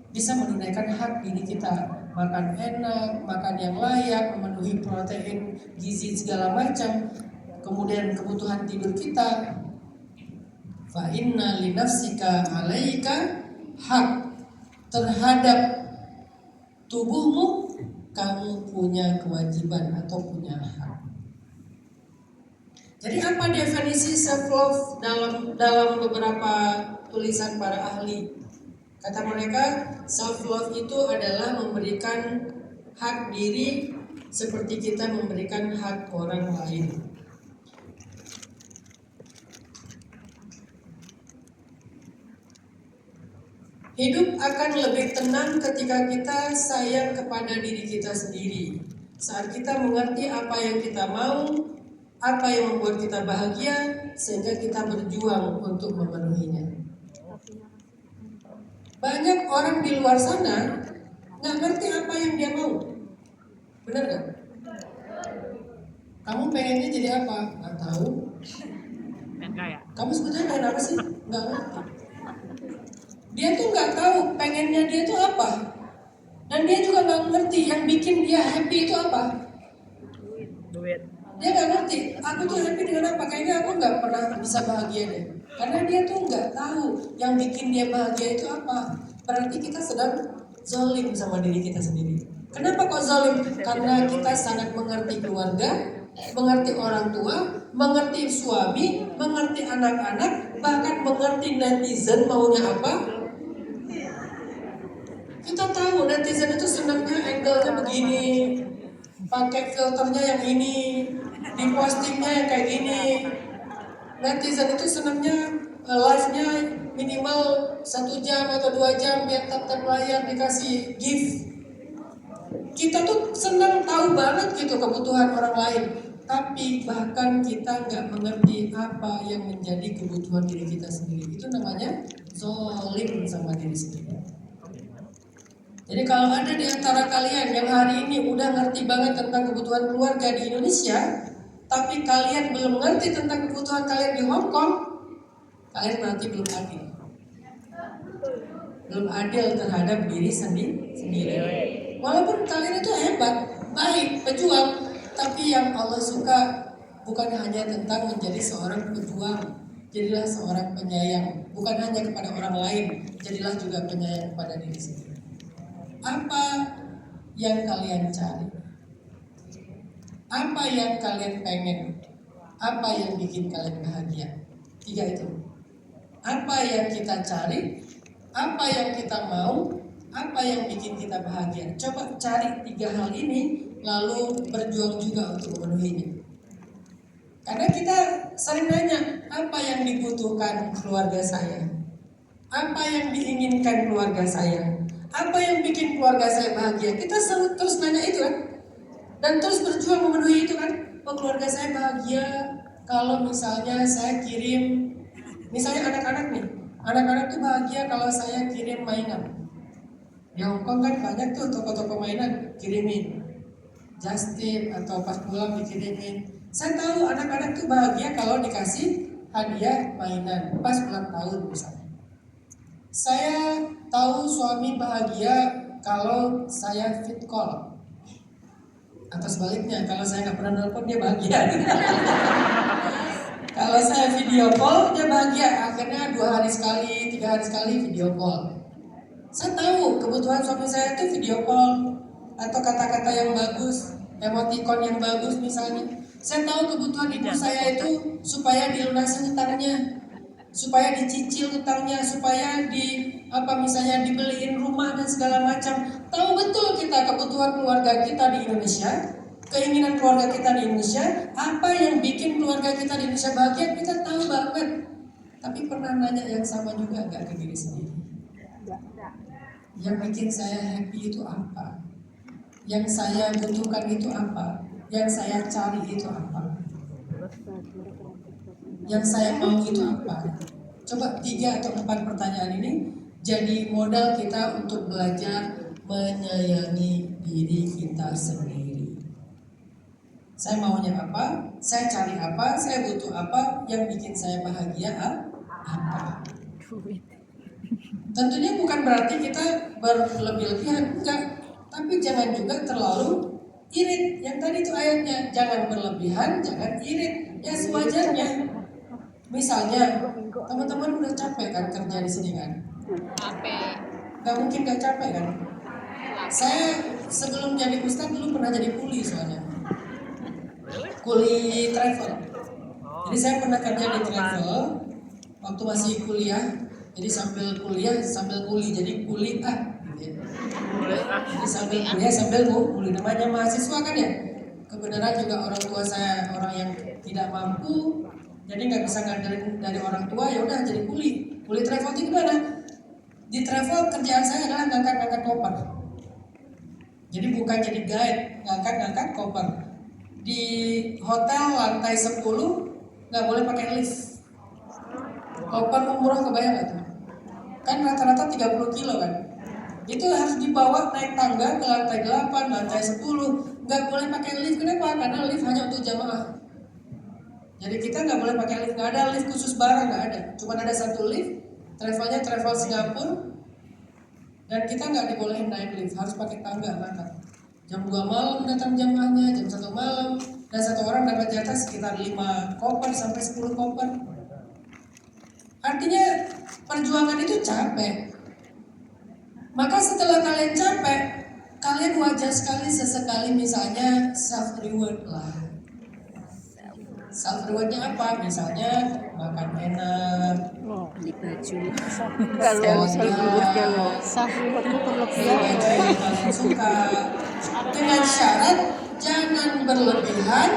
bisa menunaikan hak diri kita. Makan enak, makan yang layak, memenuhi protein, gizi segala macam. Kemudian kebutuhan tidur kita. Fa inna li nafsika 'alaika hak, terhadap tubuhmu kamu punya kewajiban atau punya hak. Jadi apa definisi self love dalam beberapa tulisan para ahli? Kata mereka, self love itu adalah memberikan hak diri seperti kita memberikan hak orang lain. Hidup akan lebih tenang ketika kita sayang kepada diri kita sendiri. Saat kita mengerti apa yang kita mau, apa yang membuat kita bahagia, sehingga kita berjuang untuk memenuhinya. Banyak orang di luar sana nggak ngerti apa yang dia mau. Benar nggak? Kamu pengennya jadi apa? Nggak tahu. Kamu sebetulnya pengen apa sih? Nggak ngerti. Dia tuh nggak tahu pengennya dia tuh apa, dan dia juga nggak ngerti yang bikin dia happy itu apa. Duit. Dia nggak ngerti. Aku tuh happy dengan apa? Kayaknya aku nggak pernah bisa bahagia deh. Karena dia tuh nggak tahu yang bikin dia bahagia itu apa. Berarti kita sedang zalim sama diri kita sendiri. Kenapa kok zalim? Karena kita sangat mengerti keluarga, mengerti orang tua, mengerti suami, mengerti anak-anak, bahkan mengerti netizen maunya apa. Kita tahu netizen itu senangnya angle-nya begini, pakai filternya yang ini, di postingnya yang kayak gini. Netizen itu senangnya live-nya minimal 1 jam atau 2 jam biar tap-tap layar dikasih gift. Kita tuh senang tahu banget gitu kebutuhan orang lain, tapi bahkan kita nggak mengerti apa yang menjadi kebutuhan diri kita sendiri. Itu namanya zalim sama diri sendiri. Jadi kalau ada di antara kalian yang hari ini udah ngerti banget tentang kebutuhan keluarga di Indonesia, tapi kalian belum ngerti tentang kebutuhan kalian di Hong Kong, kalian berarti belum adil. Belum adil terhadap diri sendiri. Walaupun kalian itu hebat, baik, pejuang, tapi yang Allah suka bukan hanya tentang menjadi seorang pejuang, jadilah seorang penyayang. Bukan hanya kepada orang lain, jadilah juga penyayang kepada diri sendiri. Apa yang kalian cari? Apa yang kalian pengen? Apa yang bikin kalian bahagia? 3 itu. Apa yang kita cari? Apa yang kita mau? Apa yang bikin kita bahagia? Coba cari 3 hal ini, lalu berjuang juga untuk memenuhinya. Karena kita sering nanya, apa yang dibutuhkan keluarga saya? Apa yang diinginkan keluarga saya? Apa yang bikin keluarga saya bahagia? Kita selalu terus nanya itu kan? Dan terus berjuang memenuhi itu kan? Oh, keluarga saya bahagia kalau misalnya saya kirim, misalnya anak-anak nih, anak-anak tuh bahagia kalau saya kirim mainan. Di Hongkong kan banyak tuh toko-toko mainan kirimin just tip atau pas pulang dikirimin. Saya tahu anak-anak tuh bahagia kalau dikasih hadiah mainan pas ulang tahun misalnya. Saya tahu suami bahagia kalau saya fit call. Atau sebaliknya, kalau saya nggak pernah nelpon dia bahagia. Kalau saya video call dia bahagia. Akhirnya 2 hari sekali, 3 hari sekali video call. Saya tahu kebutuhan suami saya itu video call atau kata-kata yang bagus, emoticon yang bagus misalnya. Saya tahu kebutuhan ibu saya itu supaya dilunasi hutangnya, supaya dicicil hutangnya, supaya misalnya dibeliin rumah dan segala macam. Tahu betul kita kebutuhan keluarga kita di Indonesia, keinginan keluarga kita di Indonesia, apa yang bikin keluarga kita di Indonesia bahagia, kita tahu banget. Tapi pernah nanya yang sama juga nggak ke diri sendiri? Yang bikin saya happy itu apa? Yang saya butuhkan itu apa? Yang saya cari itu apa? Yang saya mau itu apa? Coba 3 atau 4 pertanyaan ini jadi modal kita untuk belajar menyayangi diri kita sendiri. Saya maunya apa? Saya cari apa? Saya butuh apa? Yang bikin saya bahagia apa? Tentunya bukan berarti kita berlebih-lebihan, enggak. Tapi jangan juga terlalu irit. Yang tadi itu ayatnya, jangan berlebihan, jangan irit. Ya sewajarnya. Misalnya, teman-teman udah capek kan kerja di sini kan? Capek. Gak mungkin gak capek kan? Saya sebelum jadi ustadz dulu pernah jadi kuli soalnya. Kuli travel. Jadi saya pernah kerja di travel waktu masih kuliah. Jadi sambil kuliah sambil kuli, jadi kuli gitu ya. Jadi sambil kuliah sambil kuli, namanya mahasiswa kan ya. Kebenaran juga orang tua saya orang yang tidak mampu, jadi nggak bisa ngandelin dari orang tua, ya udah jadi kuli. Kuli travel itu gimana? Di travel kerjaan saya adalah ngangkat-ngangkat koper. Jadi bukan jadi guide, ngangkat-ngangkat koper. Di hotel lantai 10 nggak boleh pakai lift. Koper umroh kebayang nggak tuh? Kan rata-rata 30 kilo kan? Itu harus dibawa naik tangga ke lantai 8, lantai 10. Nggak boleh pakai lift, kenapa? Karena lift hanya untuk jamaah. Jadi kita nggak boleh pakai lift, nggak ada lift khusus barang, nggak ada. Cuma ada 1 lift, travelnya travel Singapura. Dan kita nggak dibolehin naik lift, harus pakai tangga maka. Jam 2 malam datang jamaahnya, jam 1 malam. Dan 1 orang dapat jatah sekitar 5 koper sampai 10 koper. Artinya perjuangan itu capek. Maka setelah kalian capek, kalian wajar sekali sesekali misalnya self reward lah. Self rewardnya apa? Misalnya makan enak, Beli baju. kalau Self reward itu berlebihan. yang kalian suka. Dengan syarat jangan berlebihan,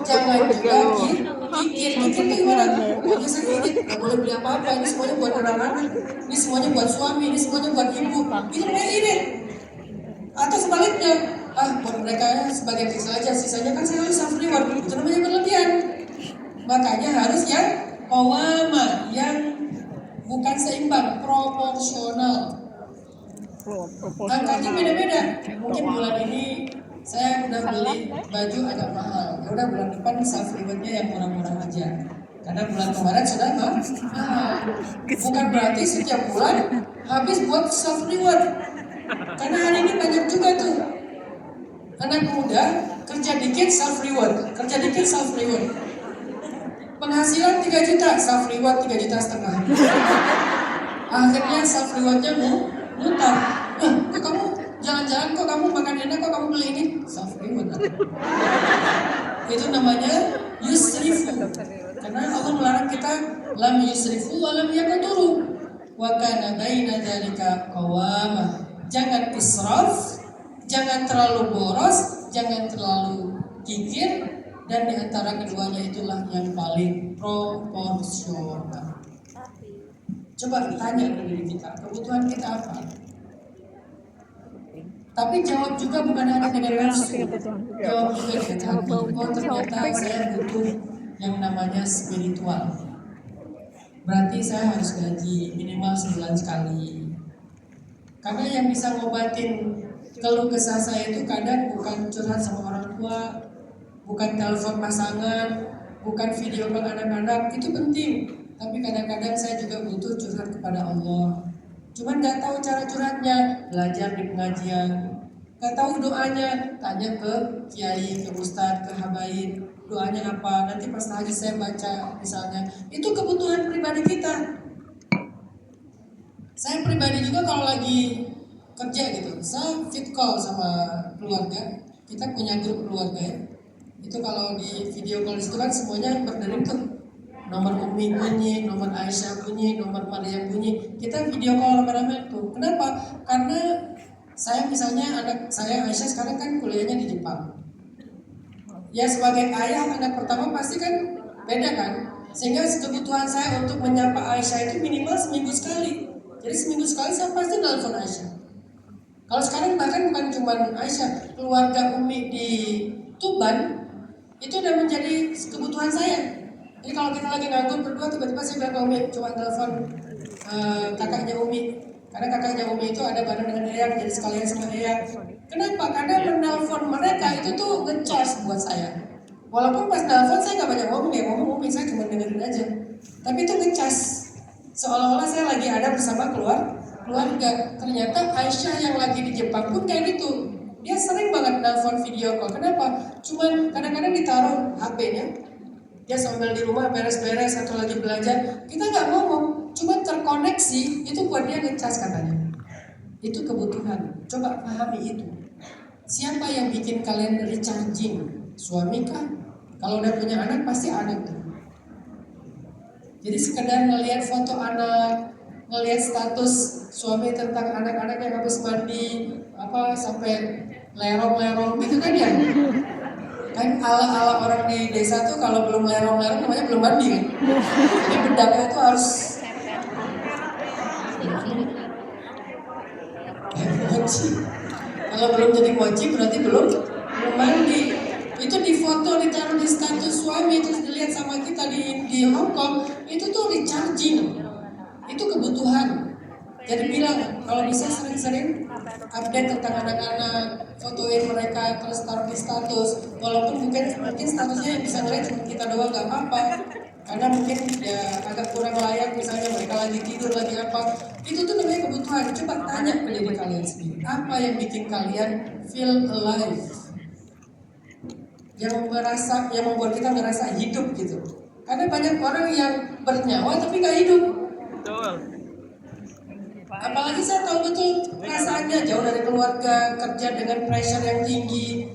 jangan juga kikir gimana? Pokoknya saya kikir, nggak boleh beli apa-apa. Ini semuanya buat anak-anak, ini semuanya buat suami, ini semuanya buat ibu. Itu namanya irit. Atau sebaliknya, buat mereka sebagai kecil aja, sisanya kan saya harus self reward. Itu namanya berlebihan. Makanya harus yang qawamah, yang bukan seimbang, proporsional. Angkanya beda-beda. Mungkin bulan ini saya udah beli baju agak mahal. Ya udah bulan depan self rewardnya yang murah-murah aja. Karena bulan kemarin sudah mahal. Bukan berarti setiap bulan habis buat self reward. Karena hari ini banyak juga tuh anak muda kerja dikit self reward, kerja dikit self reward. Penghasilan 3 juta, self reward 3,5 juta. Akhirnya self rewardnya mutar. Kok kamu jalan-jalan, kok kamu makan enak, kok kamu beli ini? Self reward. Itu namanya yusrifu. Karena Allah melarang kita lam yusrifu wa lam yaqturu. Wa kana baina dzalika qawama. Jangan israf, jangan terlalu boros, jangan terlalu kikir, dan di antara keduanya itulah yang paling proporsional. Coba tanya ke diri kita, kebutuhan kita apa? Tapi jawab juga bukan hanya dengan nafsu, jawab juga dengan hati. Oh ternyata saya butuh yang namanya spiritual. Berarti saya harus gaji minimal sebulan sekali. Karena yang bisa ngobatin keluh kesah saya itu kadang bukan curhat sama orang tua, bukan telepon pasangan, bukan video call anak-anak, itu penting. Tapi kadang-kadang saya juga butuh curhat kepada Allah. Cuman gak tahu cara curhatnya, belajar di pengajian. Gak tahu doanya, tanya ke kiai, ke ustadz, ke habaib. Doanya apa, nanti pas haji saya baca misalnya. Itu kebutuhan pribadi kita. Saya pribadi juga kalau lagi kerja gitu, saya fit call sama keluarga. Kita punya grup keluarga ya. Itu kalau di video call itu kan semuanya berdering tuh. Nomor Umi bunyi, nomor Aisyah bunyi, nomor Maryam bunyi. Kita video call rame-rame tuh. Kenapa? Karena saya misalnya anak saya Aisyah sekarang kan kuliahnya di Jepang. Ya sebagai ayah anak pertama pasti kan beda kan. Sehingga kebutuhan saya untuk menyapa Aisyah itu minimal seminggu sekali. Jadi seminggu sekali saya pasti nelfon Aisyah. Kalau sekarang bahkan bukan cuma Aisyah, keluarga Umi di Tuban itu udah menjadi kebutuhan saya. Jadi kalau kita lagi nganggur berdua, tiba-tiba saya bilang ke Umi, coba telepon kakaknya Umi. Karena kakaknya Umi itu ada bareng dengan Eyang, jadi sekalian sama Eyang. Kenapa? Karena menelpon mereka itu tuh nge-charge buat saya. Walaupun pas telepon saya nggak banyak ngomong, ya ngomong Umi, saya cuma dengerin aja. Tapi itu nge-charge. Seolah-olah saya lagi ada bersama keluarga. Ternyata Aisyah yang lagi di Jepang pun kayak gitu. Dia sering banget nelfon video call. Kenapa? Cuman kadang-kadang ditaruh HP-nya. Dia sambil di rumah beres-beres atau lagi belajar. Kita nggak ngomong, cuma terkoneksi. Itu buat dia ngecas katanya. Itu kebutuhan. Coba pahami itu. Siapa yang bikin kalian recharging? Suami kah? Kalau udah punya anak pasti anak tuh. Jadi sekedar ngelihat foto anak, ngelihat status suami tentang anak-anak yang habis mandi, sampai lerong-lerong gitu kan ya. Kan ala-ala orang di desa tuh kalau belum lerong-lerong namanya belum mandi kan. Jadi bedaknya tuh harus mochi. Kalau belum jadi mochi berarti belum mandi. Itu difoto, ditaruh di status suami, terus dilihat sama kita di Hong Kong, itu tuh recharging. Itu kebutuhan. Jadi bilang kalau bisa sering-sering update tentang anak-anak, fotoin mereka terus taruh di status. Walaupun mungkin statusnya yang bisa ngeliat cuma kita doang nggak apa-apa. Karena mungkin ya agak kurang layak, misalnya mereka lagi tidur lagi apa. Itu tuh namanya kebutuhan. Coba tanya ke diri kalian sendiri. Apa yang bikin kalian feel alive? Yang membuat kita ngerasa hidup gitu. Karena banyak orang yang bernyawa tapi nggak hidup. Betul. Apalagi saya tahu betul perasaannya jauh dari keluarga, kerja dengan pressure yang tinggi,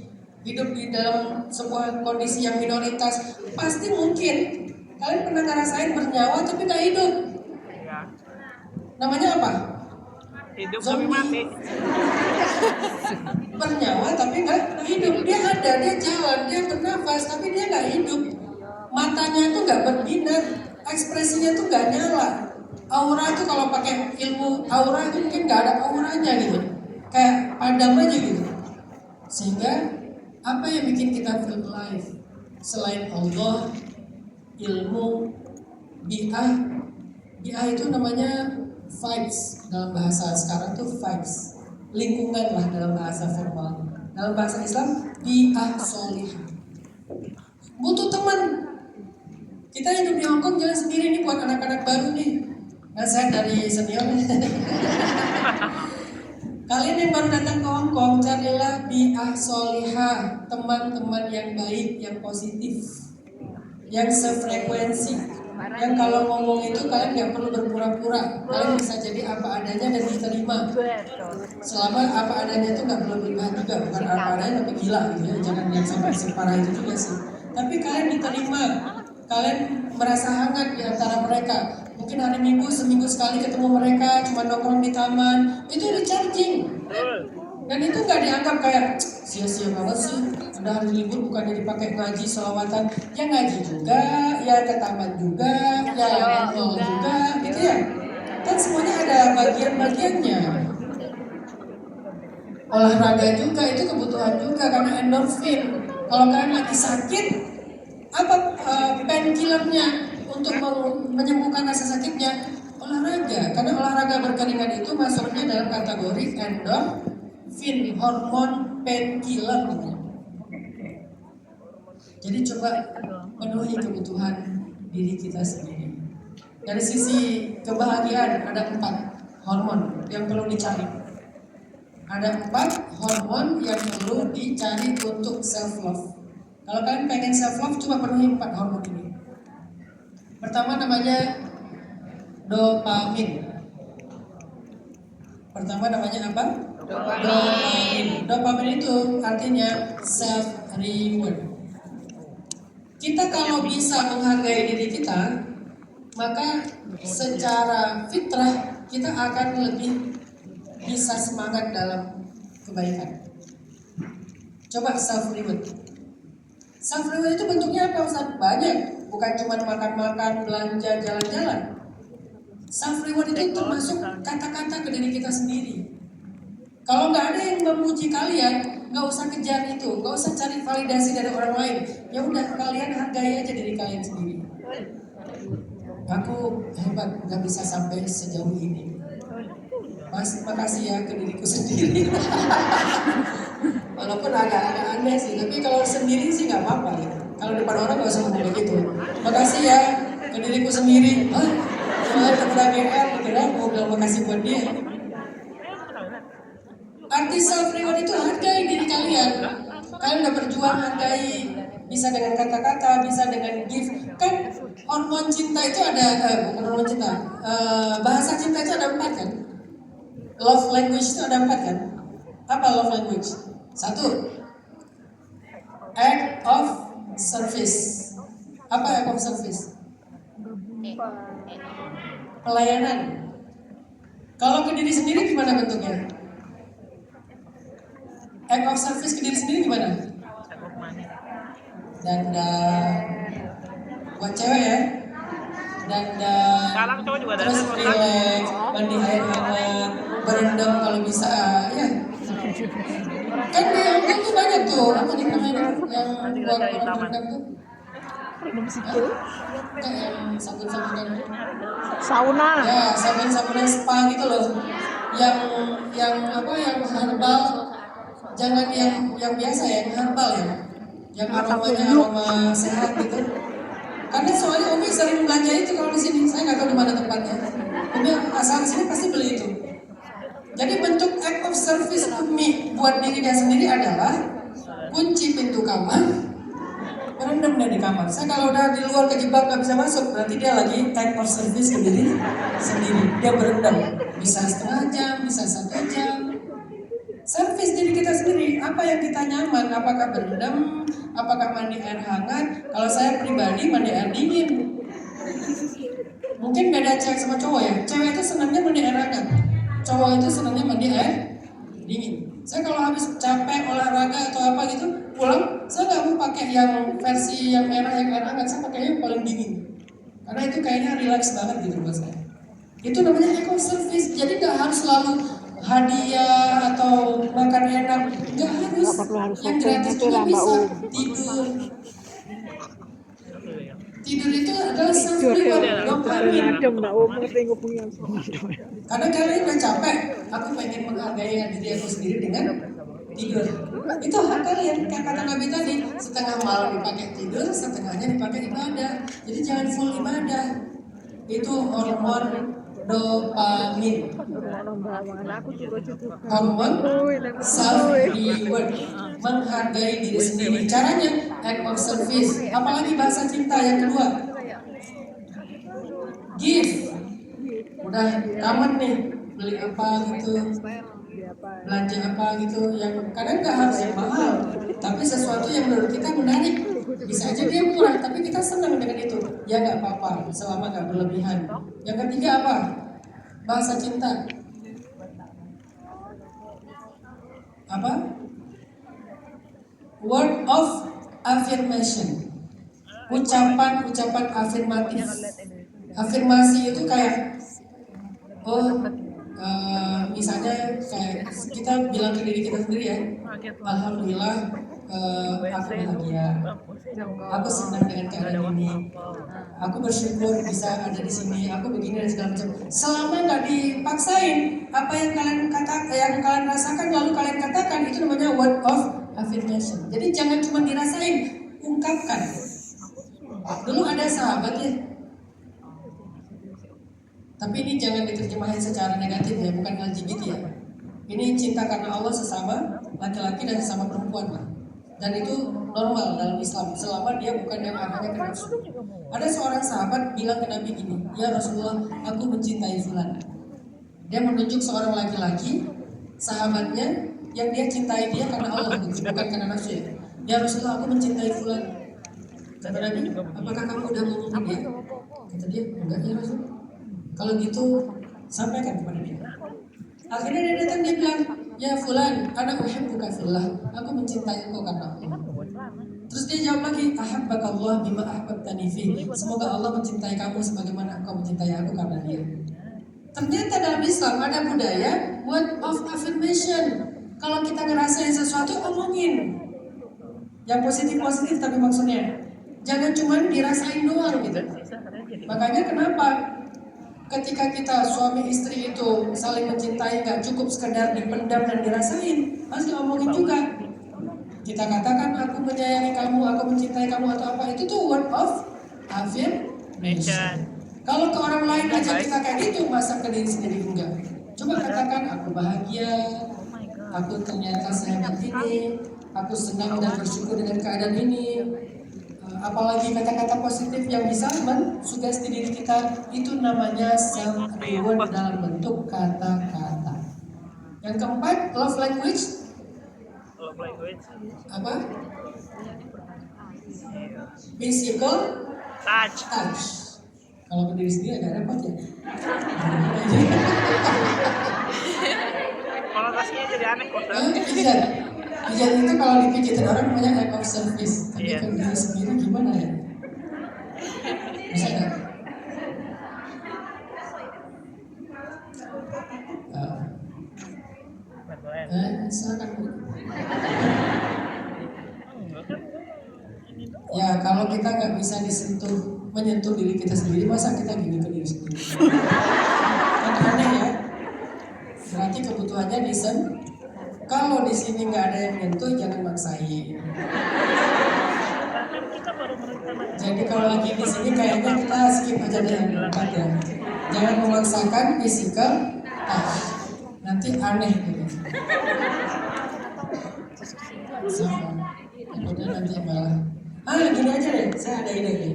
hidup di dalam sebuah kondisi yang minoritas. Pasti mungkin kalian pernah ngerasain bernyawa tapi nggak hidup. Ya. Namanya apa? Hidup tapi Zombie. mati. Bernyawa tapi nggak hidup. Dia ada, dia jalan, dia bernafas tapi dia nggak hidup. Matanya tuh nggak berbinar, ekspresinya tuh nggak nyala. Aura itu kalau pakai ilmu aura itu mungkin nggak ada auranya gitu, kayak padam aja gitu. Sehingga apa yang bikin kita feel alive selain Allah, ilmu, bi'ah itu namanya vibes dalam bahasa sekarang tuh vibes, lingkungan lah dalam bahasa formal. Dalam bahasa Islam bi'ah solihah. Butuh teman. Kita hidup di Hong Kong jalan sendiri nih buat anak-anak baru nih. Nah, saya dari senior. Kalian yang baru datang ke Hong Kong, carilah bi'ah solihah, teman-teman yang baik, yang positif, yang sefrekuensi, yang kalau ngomong itu kalian nggak perlu berpura-pura, kalian bisa jadi apa adanya dan diterima. Selama apa adanya itu nggak perlu berlebihan juga, bukan apa adanya tapi gila gitu ya, jangan yang sampai separah itu juga sih. Tapi kalian diterima, kalian merasa hangat di antara mereka. Mungkin hari Minggu seminggu sekali ketemu mereka, cuma nongkrong di taman, itu recharging. Dan itu nggak dianggap kayak sia-sia banget sih. Ada hari libur bukannya dipakai ngaji, sholawatan. Ya ngaji juga, ya ke taman juga, ya mall juga, gitu ya. Kan semuanya ada bagian-bagiannya. Olahraga juga itu kebutuhan juga karena endorfin. Kalau kalian lagi sakit, apa painkillernya untuk menyembuhkan rasa sakitnya? Olahraga. Karena olahraga berkeringat itu masuknya dalam kategori endorfin, hormon painkiller. Jadi coba penuhi kebutuhan diri kita sendiri. Dari sisi kebahagiaan ada 4 hormon yang perlu dicari. Ada 4 hormon yang perlu dicari untuk self love. Kalau kalian pengen self love, coba penuhi 4 hormon ini. Pertama namanya dopamin. Pertama namanya apa? Dopamin. Dopamin itu artinya self reward. Kita kalau bisa menghargai diri kita, maka secara fitrah kita akan lebih bisa semangat dalam kebaikan. Coba self reward. Self reward itu bentuknya apa Ustaz? Banyak, bukan cuma makan-makan, belanja, jalan-jalan. Self reward itu termasuk kata-kata ke diri kita sendiri. Kalau nggak ada yang memuji kalian, nggak usah kejar itu, nggak usah cari validasi dari orang lain. Ya udah, kalian hargai aja diri kalian sendiri. Aku hebat, nggak bisa sampai sejauh ini. Mas, makasih ya ke diriku sendiri. Walaupun agak aneh sih, tapi kalau sendiri sih nggak apa-apa ya. Kalau depan orang nggak usah ngomong gitu. Makasih ya ke diriku sendiri. Soalnya kepada GR, kira mau bilang makasih buat dia. Arti self reward itu hargai diri kalian. Kalian udah berjuang, hargai. Bisa dengan kata-kata, bisa dengan gift. Kan hormon cinta itu ada, bukan hormon cinta. Bahasa cinta itu ada 4 kan? Love language itu ada 4 kan? Apa love language? 1. Act of service. Apa act of service? Pelayanan. Kalau ke diri sendiri gimana bentuknya? Act of service ke diri sendiri gimana? Dandan buat cewek ya. Dandan terus relax, mandi air hangat, berendam kalau bisa ya. Kan di Hongkong tuh banyak tuh apa nih namanya yang buat orang berendam tuh? Kayak yang sabun-sabunan Sauna. ya, sabun-sabunan spa gitu loh. Yang apa yang herbal, jangan yang biasa ya, yang herbal ya. Yang aromanya aroma sehat gitu. Karena soalnya Umi sering belanja itu kalau di sini, saya nggak tahu di mana tempatnya. Umi asal sini pasti beli itu. Jadi bentuk act of service Umi buat diri dia sendiri adalah kunci pintu kamar, berendam dari kamar. Saya kalau udah di luar kejebak nggak bisa masuk, berarti dia lagi act of service ke diri sendiri. Dia berendam, bisa setengah jam, bisa 1 jam. Servis diri kita sendiri, apa yang kita nyaman, apakah berendam, apakah mandi air hangat. Kalau saya pribadi mandi air dingin. Mungkin beda cewek sama cowok ya. Cewek itu senangnya mandi air hangat, cowok itu senangnya mandi air dingin. Saya kalau habis capek olahraga atau apa gitu, pulang saya nggak mau pakai yang versi yang merah yang air hangat, saya pakai yang paling dingin. Karena itu kayaknya relax banget gitu buat saya. Itu namanya eco service. Jadi nggak harus selalu hadiah atau makan enak, nggak harus. Yang gratis juga bisa. Tidur itu adalah self reward, dopamin. Karena kalian udah capek, aku pengen menghargai diri aku sendiri dengan tidur. Itu hak kalian. Kayak kata Nabi tadi, setengah malam dipakai tidur, setengahnya dipakai ibadah. Jadi jangan full ibadah. Itu hormon dopamin, hormon self reward, menghargai diri sendiri. Caranya act of service. Apalagi bahasa cinta yang kedua, give. Udah tamat nih, beli apa gitu, belanja apa gitu, yang kadang nggak harus yang mahal, tapi sesuatu yang menurut kita menarik. Bisa aja dia murah, tapi kita senang dengan itu. Ya nggak apa-apa, selama nggak berlebihan. Yang ketiga apa? Bahasa cinta. apa? Word of affirmation. Ucapan-ucapan afirmatif. Afirmasi itu kayak misalnya kayak kita bilang ke diri kita sendiri ya, alhamdulillah aku bahagia, aku senang dengan keadaan ini, aku bersyukur bisa ada di sini, aku begini dan segala macam. Selama nggak dipaksain, apa yang kalian rasakan lalu kalian katakan, itu namanya word of affirmation. Jadi jangan cuma dirasain, ungkapkan. Dulu ada sahabat ya, tapi ini jangan diterjemahin secara negatif ya, bukan LGBT ya. Ini cinta karena Allah sesama laki-laki dan sesama perempuan lah. Dan itu normal dalam Islam, selama dia bukan yang arahnya ke nafsu. Ada seorang sahabat bilang ke Nabi gini, ya Rasulullah, aku mencintai fulan. Dia menunjuk seorang laki-laki, sahabatnya, yang dia cintai dia karena Allah, bukan karena nafsu ya. Ya Rasulullah, aku mencintai fulan. Kata Nabi, apakah kamu udah ngomongin dia? Kata dia, enggak ya Rasul. Kalau gitu, sampaikan kepada dia. Akhirnya dia datang, dia bilang, ya fulan, ana uhibbuka fillah, aku mencintai engkau karena Allah. Terus dia jawab lagi, ahabbakallah bima ahbabtani fi, semoga Allah mencintai kamu sebagaimana engkau mencintai aku karena dia. Ternyata dalam Islam ada budaya word of affirmation. Kalau kita ngerasain sesuatu, omongin. Yang positif-positif tapi maksudnya jangan cuma dirasain doang gitu. Makanya kenapa ketika kita suami istri itu saling mencintai, gak cukup sekedar dipendam dan dirasain, harus diomongin juga. Kita katakan aku menyayangi kamu, aku mencintai kamu atau apa, itu tuh word of affirmation. Kalau ke orang lain aja kita kayak gitu, masa ke diri sendiri enggak? Coba katakan aku bahagia, aku ternyata sehebat ini, aku senang dan bersyukur dengan keadaan ini. Apalagi kata-kata positif yang bisa mensugesti diri kita, itu namanya self reward dalam bentuk kata-kata. Yang keempat, love language. Apa? Physical touch. Kalau ke diri sendiri agak repot ya. Konotasinya jadi aneh kok. Pijat itu kalau dipijitin orang namanya act of service. Tapi ke diri sendiri gimana ya? Bisa nggak? Silakan Bu. Ya kalau kita nggak bisa menyentuh diri kita sendiri, masa kita gini ke diri sendiri? Kan aneh ya. Berarti kebutuhannya kalau di sini nggak ada yang menyentuh, jangan maksain. Jadi kalau lagi di sini kayaknya kita skip aja deh yang keempat ya. Jangan memaksakan physical touch, nanti aneh gitu. Kemudian nanti malah. Gini aja deh, saya ada ide nih.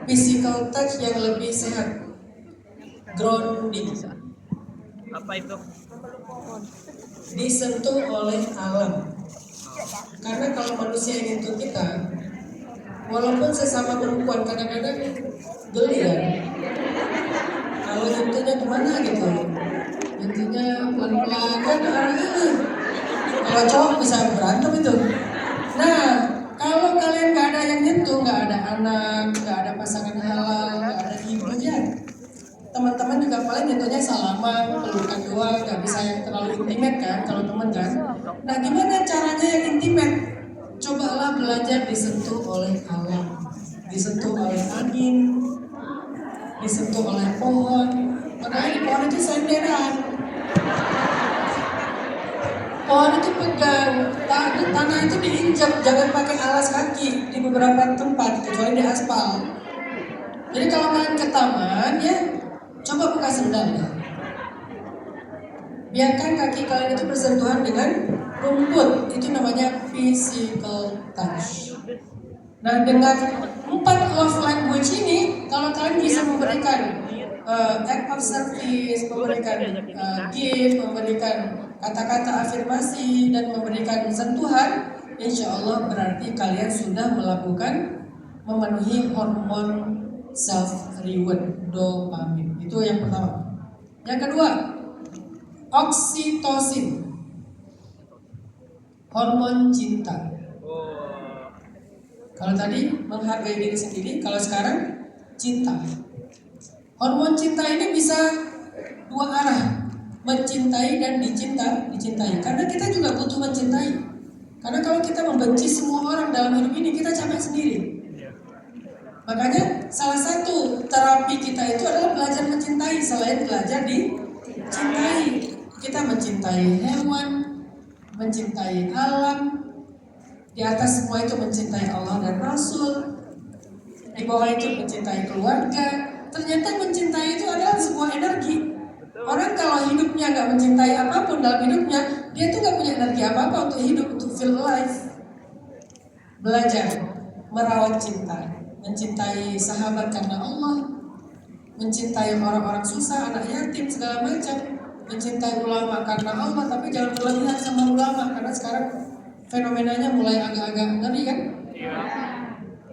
Physical touch yang lebih sehat, grounding. Apa itu? Disentuh oleh alam. Karena kalau manusia yang nyentuh kita, walaupun sesama perempuan, kadang-kadang geli ya. Kalau nyentuhnya kemana gitu, nyentuhnya pelan-pelan kan kalau cowok bisa berantem itu. Nah, kalau kalian gak ada yang nyentuh, gak ada anak, gak ada pasangan halal, gak ada ibu ya, teman-teman juga paling nyentuhnya salaman, pelukan doang, gak bisa yang terlalu intimate kan, kalau teman kan. Nah gimana caranya yang intimate? Cobalah belajar disentuh oleh alam, disentuh oleh angin, disentuh oleh pohon. Makanya di pohon itu senderan, pohon itu pegang, tanah itu diinjak, jangan pakai alas kaki di beberapa tempat, kecuali di aspal. Jadi kalau kalian ke taman ya, coba buka sendal ya. Biarkan kaki kalian itu bersentuhan dengan rumput, itu namanya physical touch. Nah dengan 4 love language ini, kalau kalian bisa memberikan act of service, memberikan gift, memberikan kata-kata afirmasi, dan memberikan sentuhan, insya Allah berarti kalian sudah memenuhi hormon self reward, dopamin. Itu yang pertama. Yang kedua, oksitosin. hormon cinta. Oh. Kalau tadi menghargai diri sendiri, kalau sekarang cinta. Hormon cinta ini bisa dua arah, mencintai dan dicintai. Karena kita juga butuh mencintai. Karena kalau kita membenci semua orang dalam hidup ini, kita capek sendiri. Makanya salah satu terapi kita itu adalah belajar mencintai. Selain belajar dicintai, kita mencintai hewan, mencintai alam. Di atas semua itu mencintai Allah dan Rasul. Di bawah itu mencintai keluarga. Ternyata mencintai itu adalah sebuah energi. Orang kalau hidupnya nggak mencintai apapun dalam hidupnya, dia tuh nggak punya energi apa-apa untuk hidup, untuk feel alive. Belajar merawat cinta, mencintai sahabat karena Allah, mencintai orang-orang susah, anak yatim, segala macam, mencintai ulama karena Allah, tapi jangan berlebihan sama ulama, karena sekarang fenomenanya mulai agak-agak ngeri kan?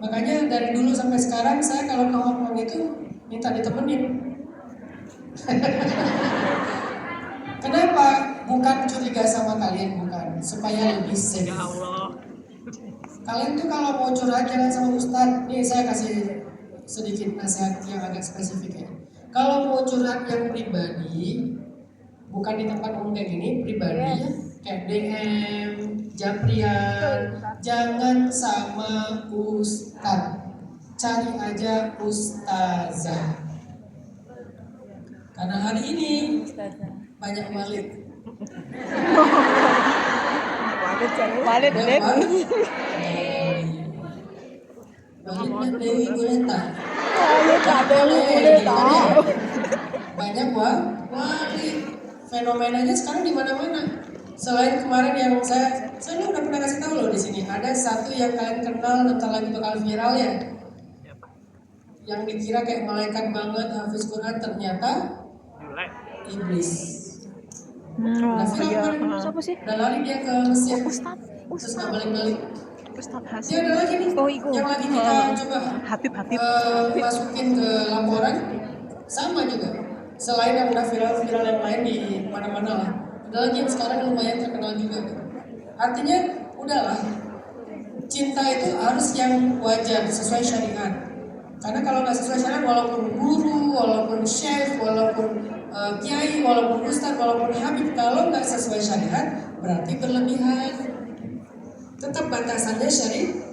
Makanya dari dulu sampai sekarang saya kalau ke Hong Kong itu minta ditemenin. Kenapa? Bukan curiga sama kalian, bukan, supaya lebih safe. Ya Allah. Kalian tuh kalau mau curhat jangan sama Ustadz. Nih saya kasih sedikit nasihat yang agak spesifik ya. Kalau mau curhat yang pribadi, bukan di tempat umum kayak gini, pribadi ya, kayak DM, Japrian, jangan sama Ustadz. Cari aja Ustazah. Karena hari ini banyak Walid. Walid deh. Walidnya Dewi Guleta. Banyak Walid. Fenomenanya sekarang di mana-mana. Selain kemarin yang saya udah pernah kasih tahu loh di sini. Ada satu yang kalian kenal bentar lagi bakal viral ya. Yang dikira kayak malaikat banget hafiz Quran, ternyata iblis. Udah viral kemarin. Siapa sih? Udah lari dia ke Mesir. Terus nggak balik-balik. Dia ada lagi nih, yang lagi kita coba masukin ke laporan, sama juga. Selain yang udah viral-viral yang lain di mana-mana lah, ada lagi yang sekarang lumayan terkenal juga. Artinya, udahlah, cinta itu harus yang wajar, sesuai syariat. Karena kalau nggak sesuai syariat, walaupun guru, walaupun chef, walaupun kiai, walaupun ustadz, walaupun habib, kalau nggak sesuai syariat, berarti berlebihan. Tetap batasannya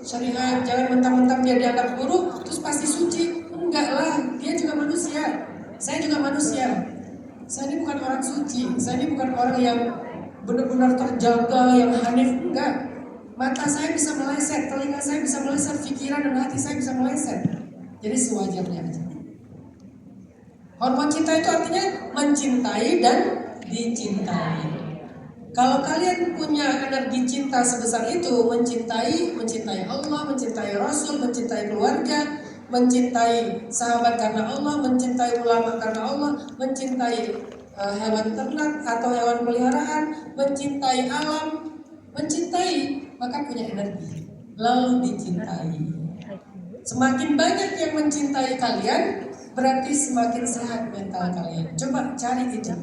syariat. Jangan mentang-mentang dia dianggap guru terus pasti suci. Enggak lah, dia juga manusia. Saya juga manusia. Saya ini bukan orang suci. Saya ini bukan orang yang benar-benar terjaga, yang hanif. Enggak. Mata saya bisa meleset, telinga saya bisa meleset, pikiran dan hati saya bisa meleset. Jadi sewajarnya aja. Hormon cinta itu artinya mencintai dan dicintai. Kalau kalian punya energi cinta sebesar itu, mencintai Allah, mencintai Rasul, mencintai keluarga, mencintai sahabat karena Allah, mencintai ulama karena Allah, mencintai hewan ternak atau hewan peliharaan, mencintai alam, mencintai, maka punya energi, lalu dicintai. Semakin banyak yang mencintai kalian, berarti semakin sehat mental kalian. Coba cari itu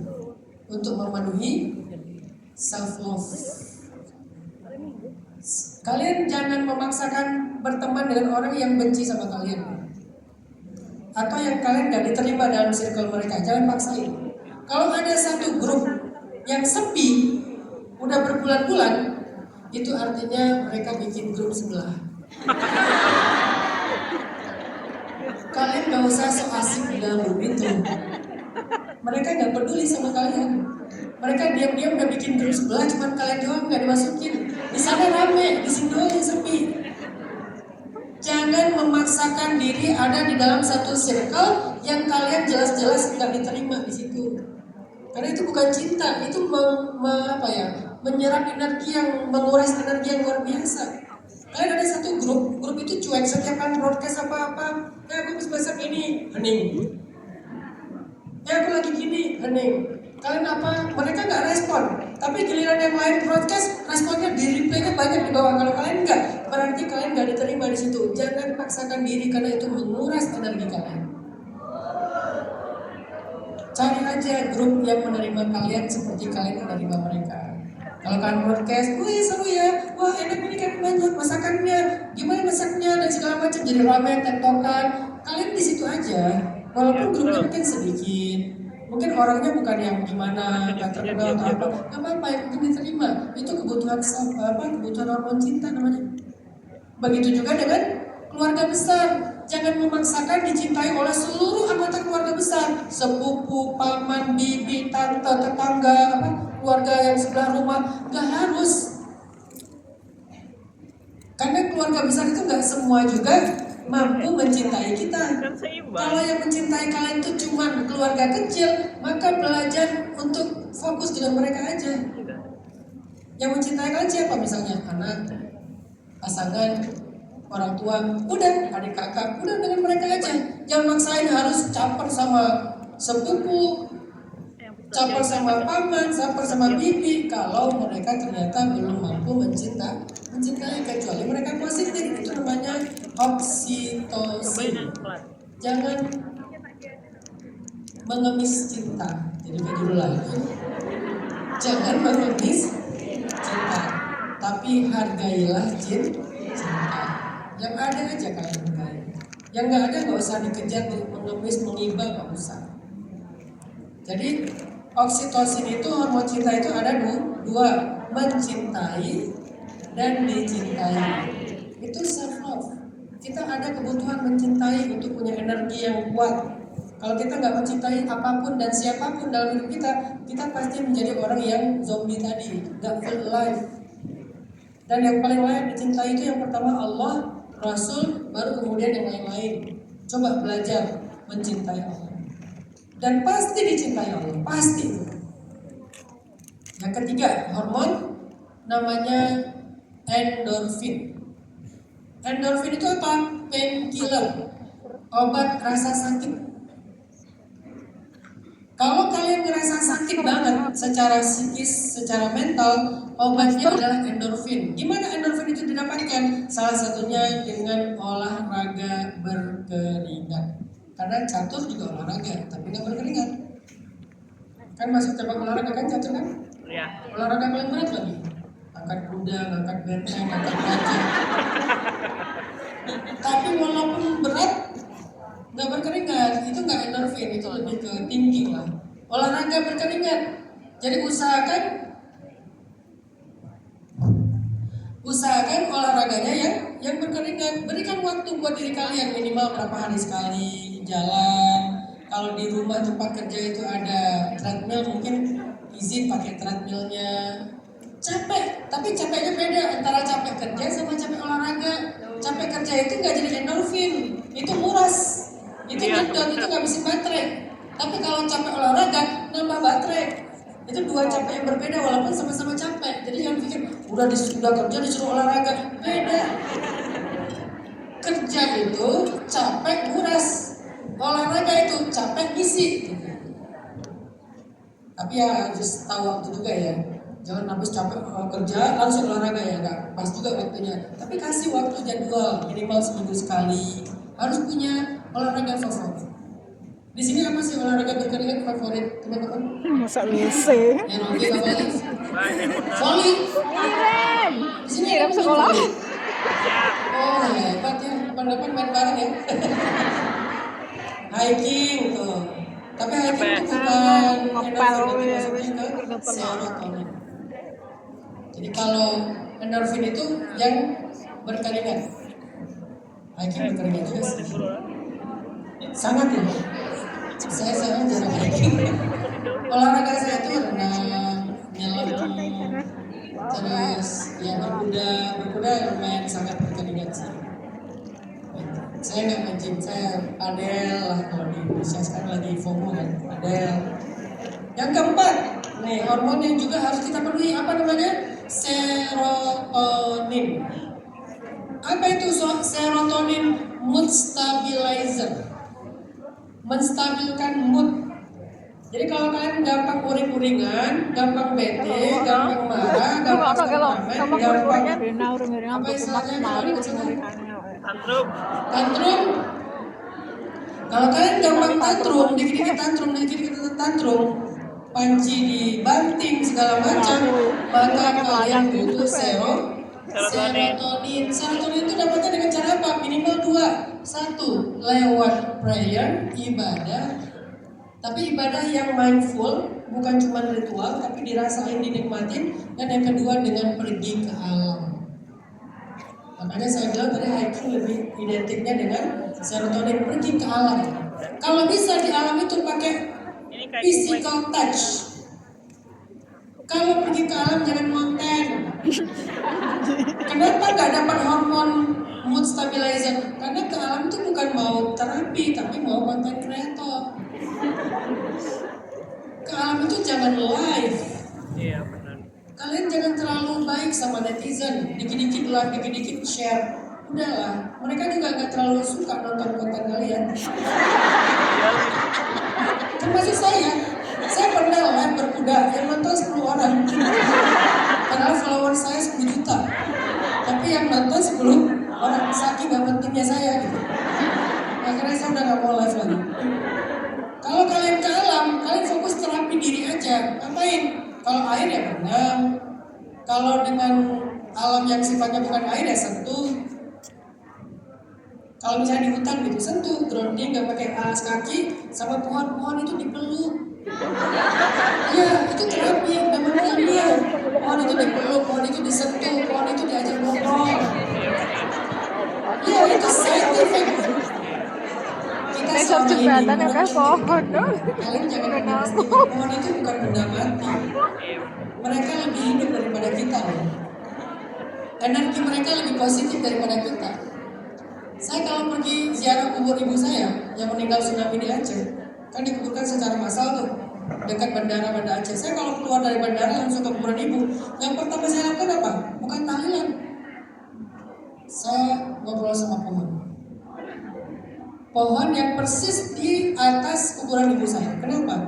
untuk memenuhi self love. Kalian jangan memaksakan berteman dengan orang yang benci sama kalian, atau yang kalian gak diterima dalam circle mereka. Jangan paksain. Kalau ada satu grup yang sepi udah berbulan-bulan, itu artinya mereka bikin grup sebelah. Kalian gak usah so asik di dalam grup itu. Mereka gak peduli sama kalian. Mereka diam-diam udah bikin grup sebelah, cuman kalian doang nggak dimasukin. Di sana rame, di sini doang yang sepi. Jangan memaksakan diri ada di dalam satu circle yang kalian jelas-jelas nggak diterima di situ. Karena itu bukan cinta, itu menyerap energi yang menguras energi yang luar biasa. Kalian ada satu grup itu cuek, setiap kali broadcast apa-apa, ya aku besok ini hening. Ya aku lagi gini hening. Kalian apa? Mereka nggak respon. Tapi giliran yang lain broadcast, responnya di replaynya banyak di bawah. Kalau kalian nggak, berarti kalian nggak diterima di situ. Jangan paksakan diri karena itu menguras energi kalian. Cari aja grup yang menerima kalian seperti kalian menerima mereka. Kalau kalian podcast, wih seru ya, wah enak ini kan banyak masakannya, gimana masaknya dan segala macam, jadi rame tektokan. Kalian di situ aja, walaupun grupnya mungkin sedikit, mungkin orangnya bukan yang gimana, gak terkenal atau apa, nggak apa-apa, yang penting diterima. Itu kebutuhan kebutuhan hormon cinta namanya. Begitu juga dengan keluarga besar. Jangan memaksakan dicintai oleh seluruh anggota keluarga besar, sepupu, paman, bibi, tante, tetangga, keluarga yang sebelah rumah. Gak harus. Karena keluarga besar itu gak semua juga mampu mencintai kita. Kalau yang mencintai kalian itu cuma keluarga kecil, maka belajar untuk fokus dengan mereka aja. Yang mencintai kalian siapa misalnya? Anak, pasangan, orang tua, udah adik kakak, udah dengan mereka aja. Jangan maksain harus caper sama sepupu, caper sama paman, caper sama bibi. Kalau mereka ternyata belum mampu mencintai, kecuali mereka positif, itu namanya oksitosin. Jangan mengemis cinta. Jadi kayak judul lagi. Jangan mengemis cinta, tapi hargailah cinta. Yang ada aja kalian hargai. Yang nggak ada nggak usah dikejar, mengemis, mengiba, nggak usah. Jadi oksitosin itu, hormon cinta itu ada dua, mencintai dan dicintai. Itu self love. Kita ada kebutuhan mencintai untuk punya energi yang kuat. Kalau kita nggak mencintai apapun dan siapapun dalam hidup kita pasti menjadi orang yang zombie tadi, nggak full life. Dan yang paling layak dicintai itu yang pertama Allah, Rasul, baru kemudian yang lain-lain. Coba belajar mencintai Allah. Dan pasti dicintai Allah, pasti. Yang ketiga, hormon namanya endorfin. Endorfin itu apa? Painkiller, obat rasa sakit. Kalau kalian ngerasa sakit banget secara psikis, secara mental, obatnya adalah endorfin. Gimana endorfin itu didapatkan? Salah satunya dengan olahraga berkeringat. Karena catur juga olahraga, tapi nggak berkeringat. Kan masuk cabang olahraga kan catur kan? Iya. Olahraga paling berat lagi. Angkat kuda, angkat benteng, angkat baja. Tapi walaupun berat, nggak berkeringat, itu nggak endorfin, itu lebih ke thinking lah. Olahraga berkeringat, jadi usahakan olahraganya yang berkeringat. Berikan waktu buat diri kalian, minimal berapa hari sekali jalan. Kalau di rumah tempat kerja itu ada treadmill, mungkin izin pakai treadmillnya. Capek, tapi capeknya beda antara capek kerja sama capek olahraga. Capek kerja itu nggak jadi endorfin, itu nguras. Itu nyedot, itu ngabisin baterai. Tapi kalau capek olahraga nambah baterai. Itu dua capek yang berbeda walaupun sama-sama capek. Jadi jangan pikir udah kerja disuruh olahraga, beda. Kerja itu capek nguras, olahraga itu capek ngisi. Tapi ya harus tahu waktu juga ya. Jangan habis capek kerja langsung olahraga ya, enggak pas juga waktunya. Tapi kasih waktu jadwal minimal seminggu sekali. Harus punya olahraga favorit. Di sini apa sih olahraga berkeringat favorit teman-teman? Masa WC. Aerobik apa lagi? Volley. Di sini ada sekolah. Oh hebat ya, kapan-kapan main bareng ya. Hiking tuh. Tapi hiking itu bukan endorfin, itu maksudnya ke serotonin. Jadi kalau endorfin itu yang berkeringat. Hiking berkeringat juga sih. Sangat ya. Saya jarang hiking. Olahraga saya itu renang, nyelam, terus ya berkuda lumayan sangat berkeringat sih. Saya nggak main gym, saya padel lah kalau di Indonesia sekarang lagi FOMO kan, padel. Yang keempat, nih hormon yang juga harus kita penuhi apa namanya? Serotonin. Apa itu serotonin? Mood stabilizer. Menstabilkan mood. Jadi kalau kalian gampang uring-uringan, gampang bete, gampang marah, gampang temperamen, gampang apa istilahnya kalau Tantrum. tantrum. Kalau kalian gampang tantrum, dikit-dikit tantrum, panci dibanting segala macam, maka kalian butuh serotonin. Serotonin itu dapatnya dengan cara apa? Minimal 2. 1, lewat prayer, ibadah. Tapi ibadah yang mindful, bukan cuma ritual, tapi dirasain, dinikmatin. Dan yang kedua dengan pergi ke alam. Makanya saya bilang tadi hiking lebih identiknya dengan serotonin, pergi ke alam. Kalau bisa di alam itu pakai physical touch. Kalau pergi ke alam jangan konten. Kenapa gak dapat hormon mood stabilizer? Karena ke alam itu bukan mau terapi, tapi mau konten kreator. Ke alam itu jangan live. Iya benar. Kalian jangan terlalu baik sama netizen, dikit-dikit like, dikit-dikit share. Udahlah, mereka juga gak terlalu suka nonton konten kalian. Termasuk saya pernah live berkuda yang nonton 10 orang. Padahal follower saya 10 juta. Tapi yang nonton 10 orang, saking gak pentingnya saya gitu. Akhirnya saya udah gak mau live lagi. Kalau kalian ke alam, kalian fokus terapi diri aja. Ngapain? Kalau air ya berenang. Kalau dengan alam yang sifatnya bukan air ya sentuh. Kalau misalnya di hutan gitu, sentuh, grounding, gak pakai alas kaki, sama pohon-pohon itu dipeluk. Ya, itu terapi, namanya dia. Pohon itu dipeluk, pohon itu disentuh, pohon itu diajak ngobrol. Ya, itu scientific. Kita selama ini pohon dong. kalian jangan menyaksikan pohon itu bukan benda mati. Mereka lebih hidup daripada kita. Energi mereka lebih positif daripada kita. Saya kalau pergi ziarah kubur ibu saya yang meninggal tsunami di Aceh, kan dikuburkan secara massal tuh dekat bandara Banda Aceh. Saya kalau keluar dari bandara langsung ke kuburan ibu, yang pertama saya lakukan apa? Bukan tahlilan. Saya ngobrol sama pohon. Pohon yang persis di atas kuburan ibu saya. Kenapa?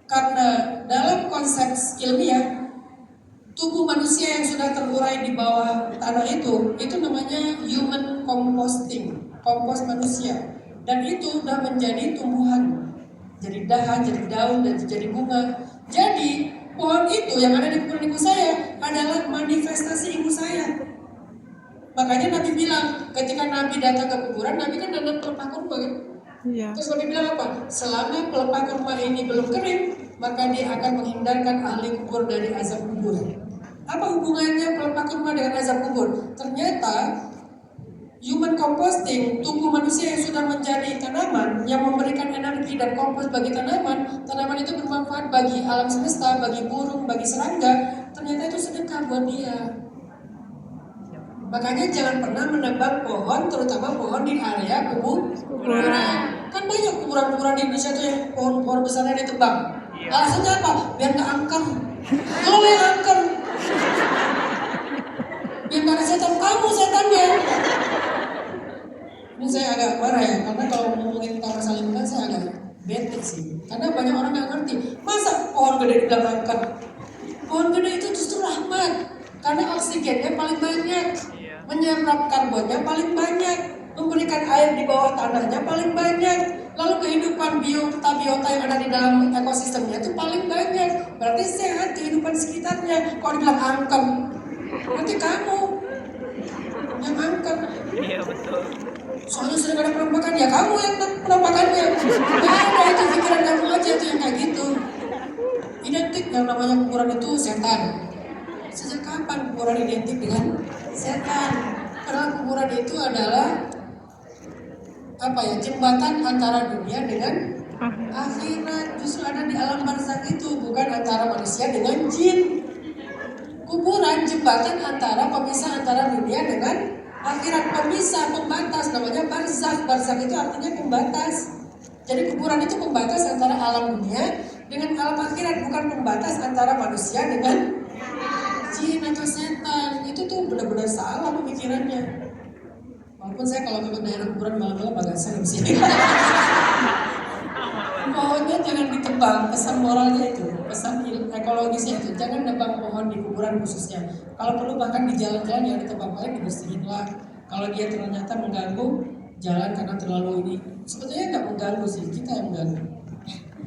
Karena dalam konsep ilmiah, tubuh manusia yang sudah terurai di bawah tanah itu namanya human composting, kompos manusia. Dan itu sudah menjadi tumbuhan, jadi dahan, jadi daun, dan jadi bunga. Jadi pohon itu yang ada di kuburan ibu saya adalah manifestasi ibu saya. Makanya Nabi bilang, ketika Nabi datang ke kuburan, Nabi kan nanam pelepah kurma kan? Iya. Terus Nabi bilang apa? Selama pelepah kurma ini belum kering, maka dia akan menghindarkan ahli kubur dari azab kubur. Apa hubungannya pelepah kurma dengan azab kubur? Ternyata human composting, tubuh manusia yang sudah menjadi tanaman yang memberikan energi dan kompos bagi tanaman. Tanaman itu bermanfaat bagi alam semesta, bagi burung, bagi serangga. Ternyata itu sedekah buat dia. Makanya jangan pernah menebang pohon, terutama pohon di area kuburan. Kan banyak kuburan-kuburan di Indonesia tuh yang pohon-pohon besarnya ditebang. Alasannya apa? Biar gak angker. Kalau yang angker, biar gak ada setan, kamu setannya. Ini saya agak marah ya, karena kalau ngomongin tentang masalah lingkungan saya agak bete sih. Karena banyak orang gak ngerti, masa pohon gede dibilang angker? Pohon gede itu justru rahmat, karena oksigennya paling banyak, menyerap karbonnya paling banyak, memberikan air di bawah tanahnya paling banyak. Lalu kehidupan biota yang ada di dalam ekosistemnya itu paling banyak. Berarti sehat kehidupan sekitarnya. Kalau dibilang angker, berarti kamu yang angker. Iya betul. Soalnya sering ada penampakan, ya kamu yang penampakannya. Gak ada, itu pikiran kamu aja tuh yang kayak gitu. Identik yang namanya kuburan itu setan. Sejak kapan kuburan identik dengan setan? Karena kuburan itu adalah apa ya, jembatan antara dunia dengan akhirat. Justru ada di alam barzakh itu, bukan antara manusia dengan jin. Kuburan jembatan antara pemisah antara dunia dengan akhirat, pemisah, pembatas, namanya barzakh. Barzakh itu artinya pembatas. Jadi kuburan itu pembatas antara alam dunia dengan alam akhirat, bukan pembatas antara manusia dengan jin atau setan. Itu tuh benar-benar salah pemikirannya. Walaupun saya kalau ke daerah kuburan malam-malam agak serem sih. Pohonnya jangan ditebang, pesan moralnya itu, pesan ekologisnya itu, jangan nebang pohon di kuburan khususnya. Kalau perlu bahkan di jalan-jalan yang ditebang, paling dibersihin lah. Kalau dia ternyata mengganggu jalan karena terlalu ini, sebetulnya nggak mengganggu sih, kita yang mengganggu.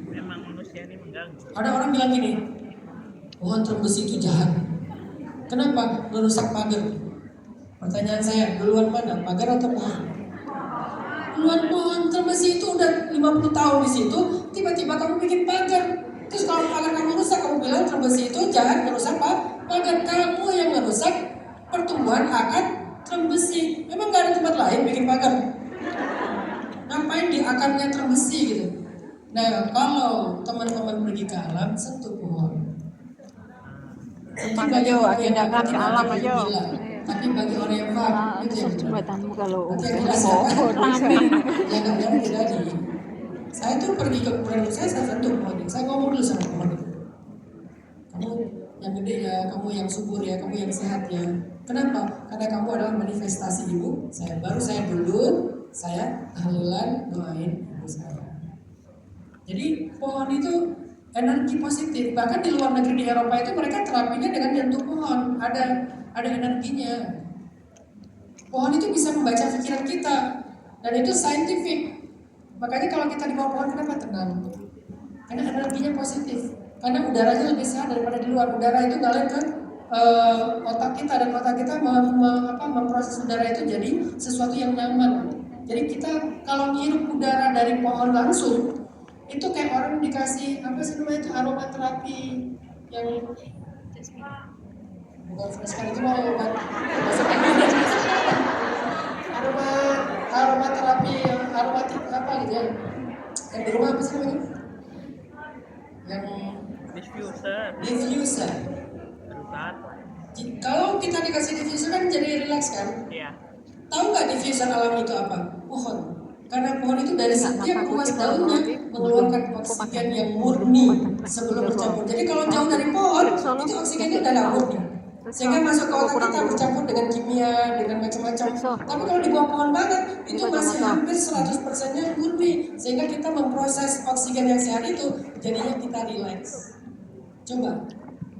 Memang manusia manusia ini mengganggu. Ada orang bilang gini, pohon terbesi itu jahat. Kenapa? Merusak pagar. Pertanyaan saya, duluan mana? Pagar atau pohon? Duluan pohon. Terbesi itu udah 50 tahun di situ, tiba-tiba kamu bikin pagar. Terus kalau pagar kamu rusak, kamu bilang terbesi itu jahat merusak pagar. Kamu yang merusak pertumbuhan akar terbesi. Memang gak ada tempat lain bikin pagar. Ngapain di akarnya terbesi gitu? Nah, kalau teman-teman pergi ke alam, sentuh pohon. Mungkin bagi orang yang tindakan ke alam aja. gila, tapi bagi orang yang paham, itu yang benar. Jembatanmu kalau Nanti yang jelas ya, yang nggak jadi tidak jadi. Saya tuh pergi ke kuburan saya sentuh pohon. Saya ngomong dulu sama pohon. Kamu yang gede ya, kamu yang subur ya, kamu yang sehat ya. Kenapa? Karena kamu adalah manifestasi ibu saya. Baru saya dulu, saya tahlilan doain ibu saya. Jadi pohon itu energi positif. Bahkan di luar negeri di Eropa itu mereka terapinya dengan nyentuh pohon. Ada energinya. Pohon itu bisa membaca pikiran kita dan itu scientific. Makanya kalau kita di bawah pohon kenapa tenang? Karena energinya positif. Karena udaranya lebih sehat daripada di luar. Udara itu ngalir ke otak kita dan otak kita memproses udara itu jadi sesuatu yang nyaman. Jadi kita kalau ngirup udara dari pohon langsung itu kayak orang dikasih apa sih namanya itu aromaterapi yang bukan sekali itu mau obat aromaterapi yang aromatik apa gitu ya yang di rumah apa sih namanya yang diffuser. Berusaha. Kalau kita dikasih diffuser kan jadi relax kan? Iya. Tahu nggak diffuser alam itu apa? Pohon. Karena pohon itu dari setiap ruas daunnya mengeluarkan oksigen yang murni sebelum bercampur. Jadi kalau jauh dari pohon, itu oksigennya udah nggak murni. Sehingga masuk ke otak kita bercampur dengan kimia, dengan macam-macam. Tapi kalau di bawah pohon banget, itu masih hampir 100%-nya murni. Sehingga kita memproses oksigen yang sehat itu, jadinya kita relax. Coba,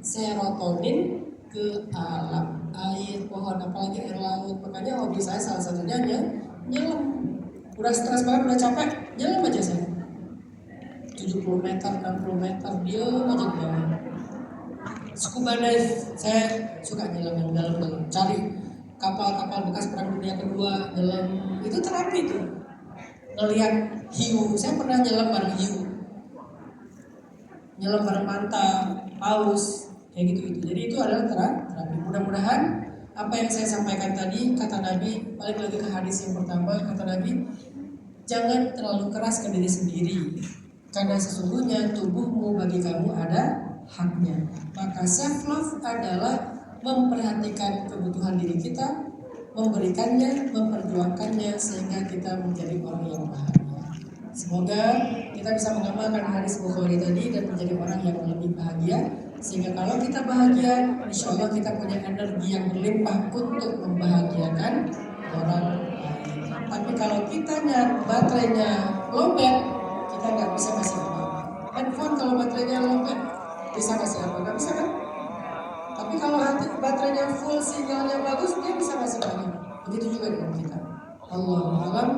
serotonin ke alam, air, pohon, apalagi air laut. Makanya hobi saya salah satunya nyelam. Udah stres banget, udah capek, nyelam aja saya 70 meter, 60 meter, diam aja di bawah. Scuba dive, saya suka nyelam yang dalam-dalam. Cari kapal-kapal bekas perang dunia kedua, nyelam, itu terapi tuh. Ngelihat hiu, saya pernah nyelam bareng hiu. Nyelam bareng manta, paus, kayak gitu-gitu. Jadi itu adalah terapi. Mudah-mudahan apa yang saya sampaikan tadi, kata Nabi, balik lagi ke hadis yang pertama, kata Nabi, jangan terlalu keras ke diri sendiri, karena sesungguhnya tubuhmu bagi kamu ada haknya. Maka self love adalah memperhatikan kebutuhan diri kita, memberikannya, memperjuangkannya sehingga kita menjadi orang yang bahagia. Semoga kita bisa mengamalkan hadis Bukhari tadi dan menjadi orang yang lebih bahagia. Sehingga kalau kita bahagia, insya Allah kita punya energi yang berlimpah untuk membahagiakan orang lain. Tapi kalau kitanya baterainya lowbat, kita nggak bisa kasih apa-apa. Handphone kalau baterainya lowbat, bisa kasih apa? Nggak bisa kan? Tapi kalau baterainya full, sinyalnya bagus, dia bisa kasih banyak. Begitu juga dengan kita. Allahu a'lam.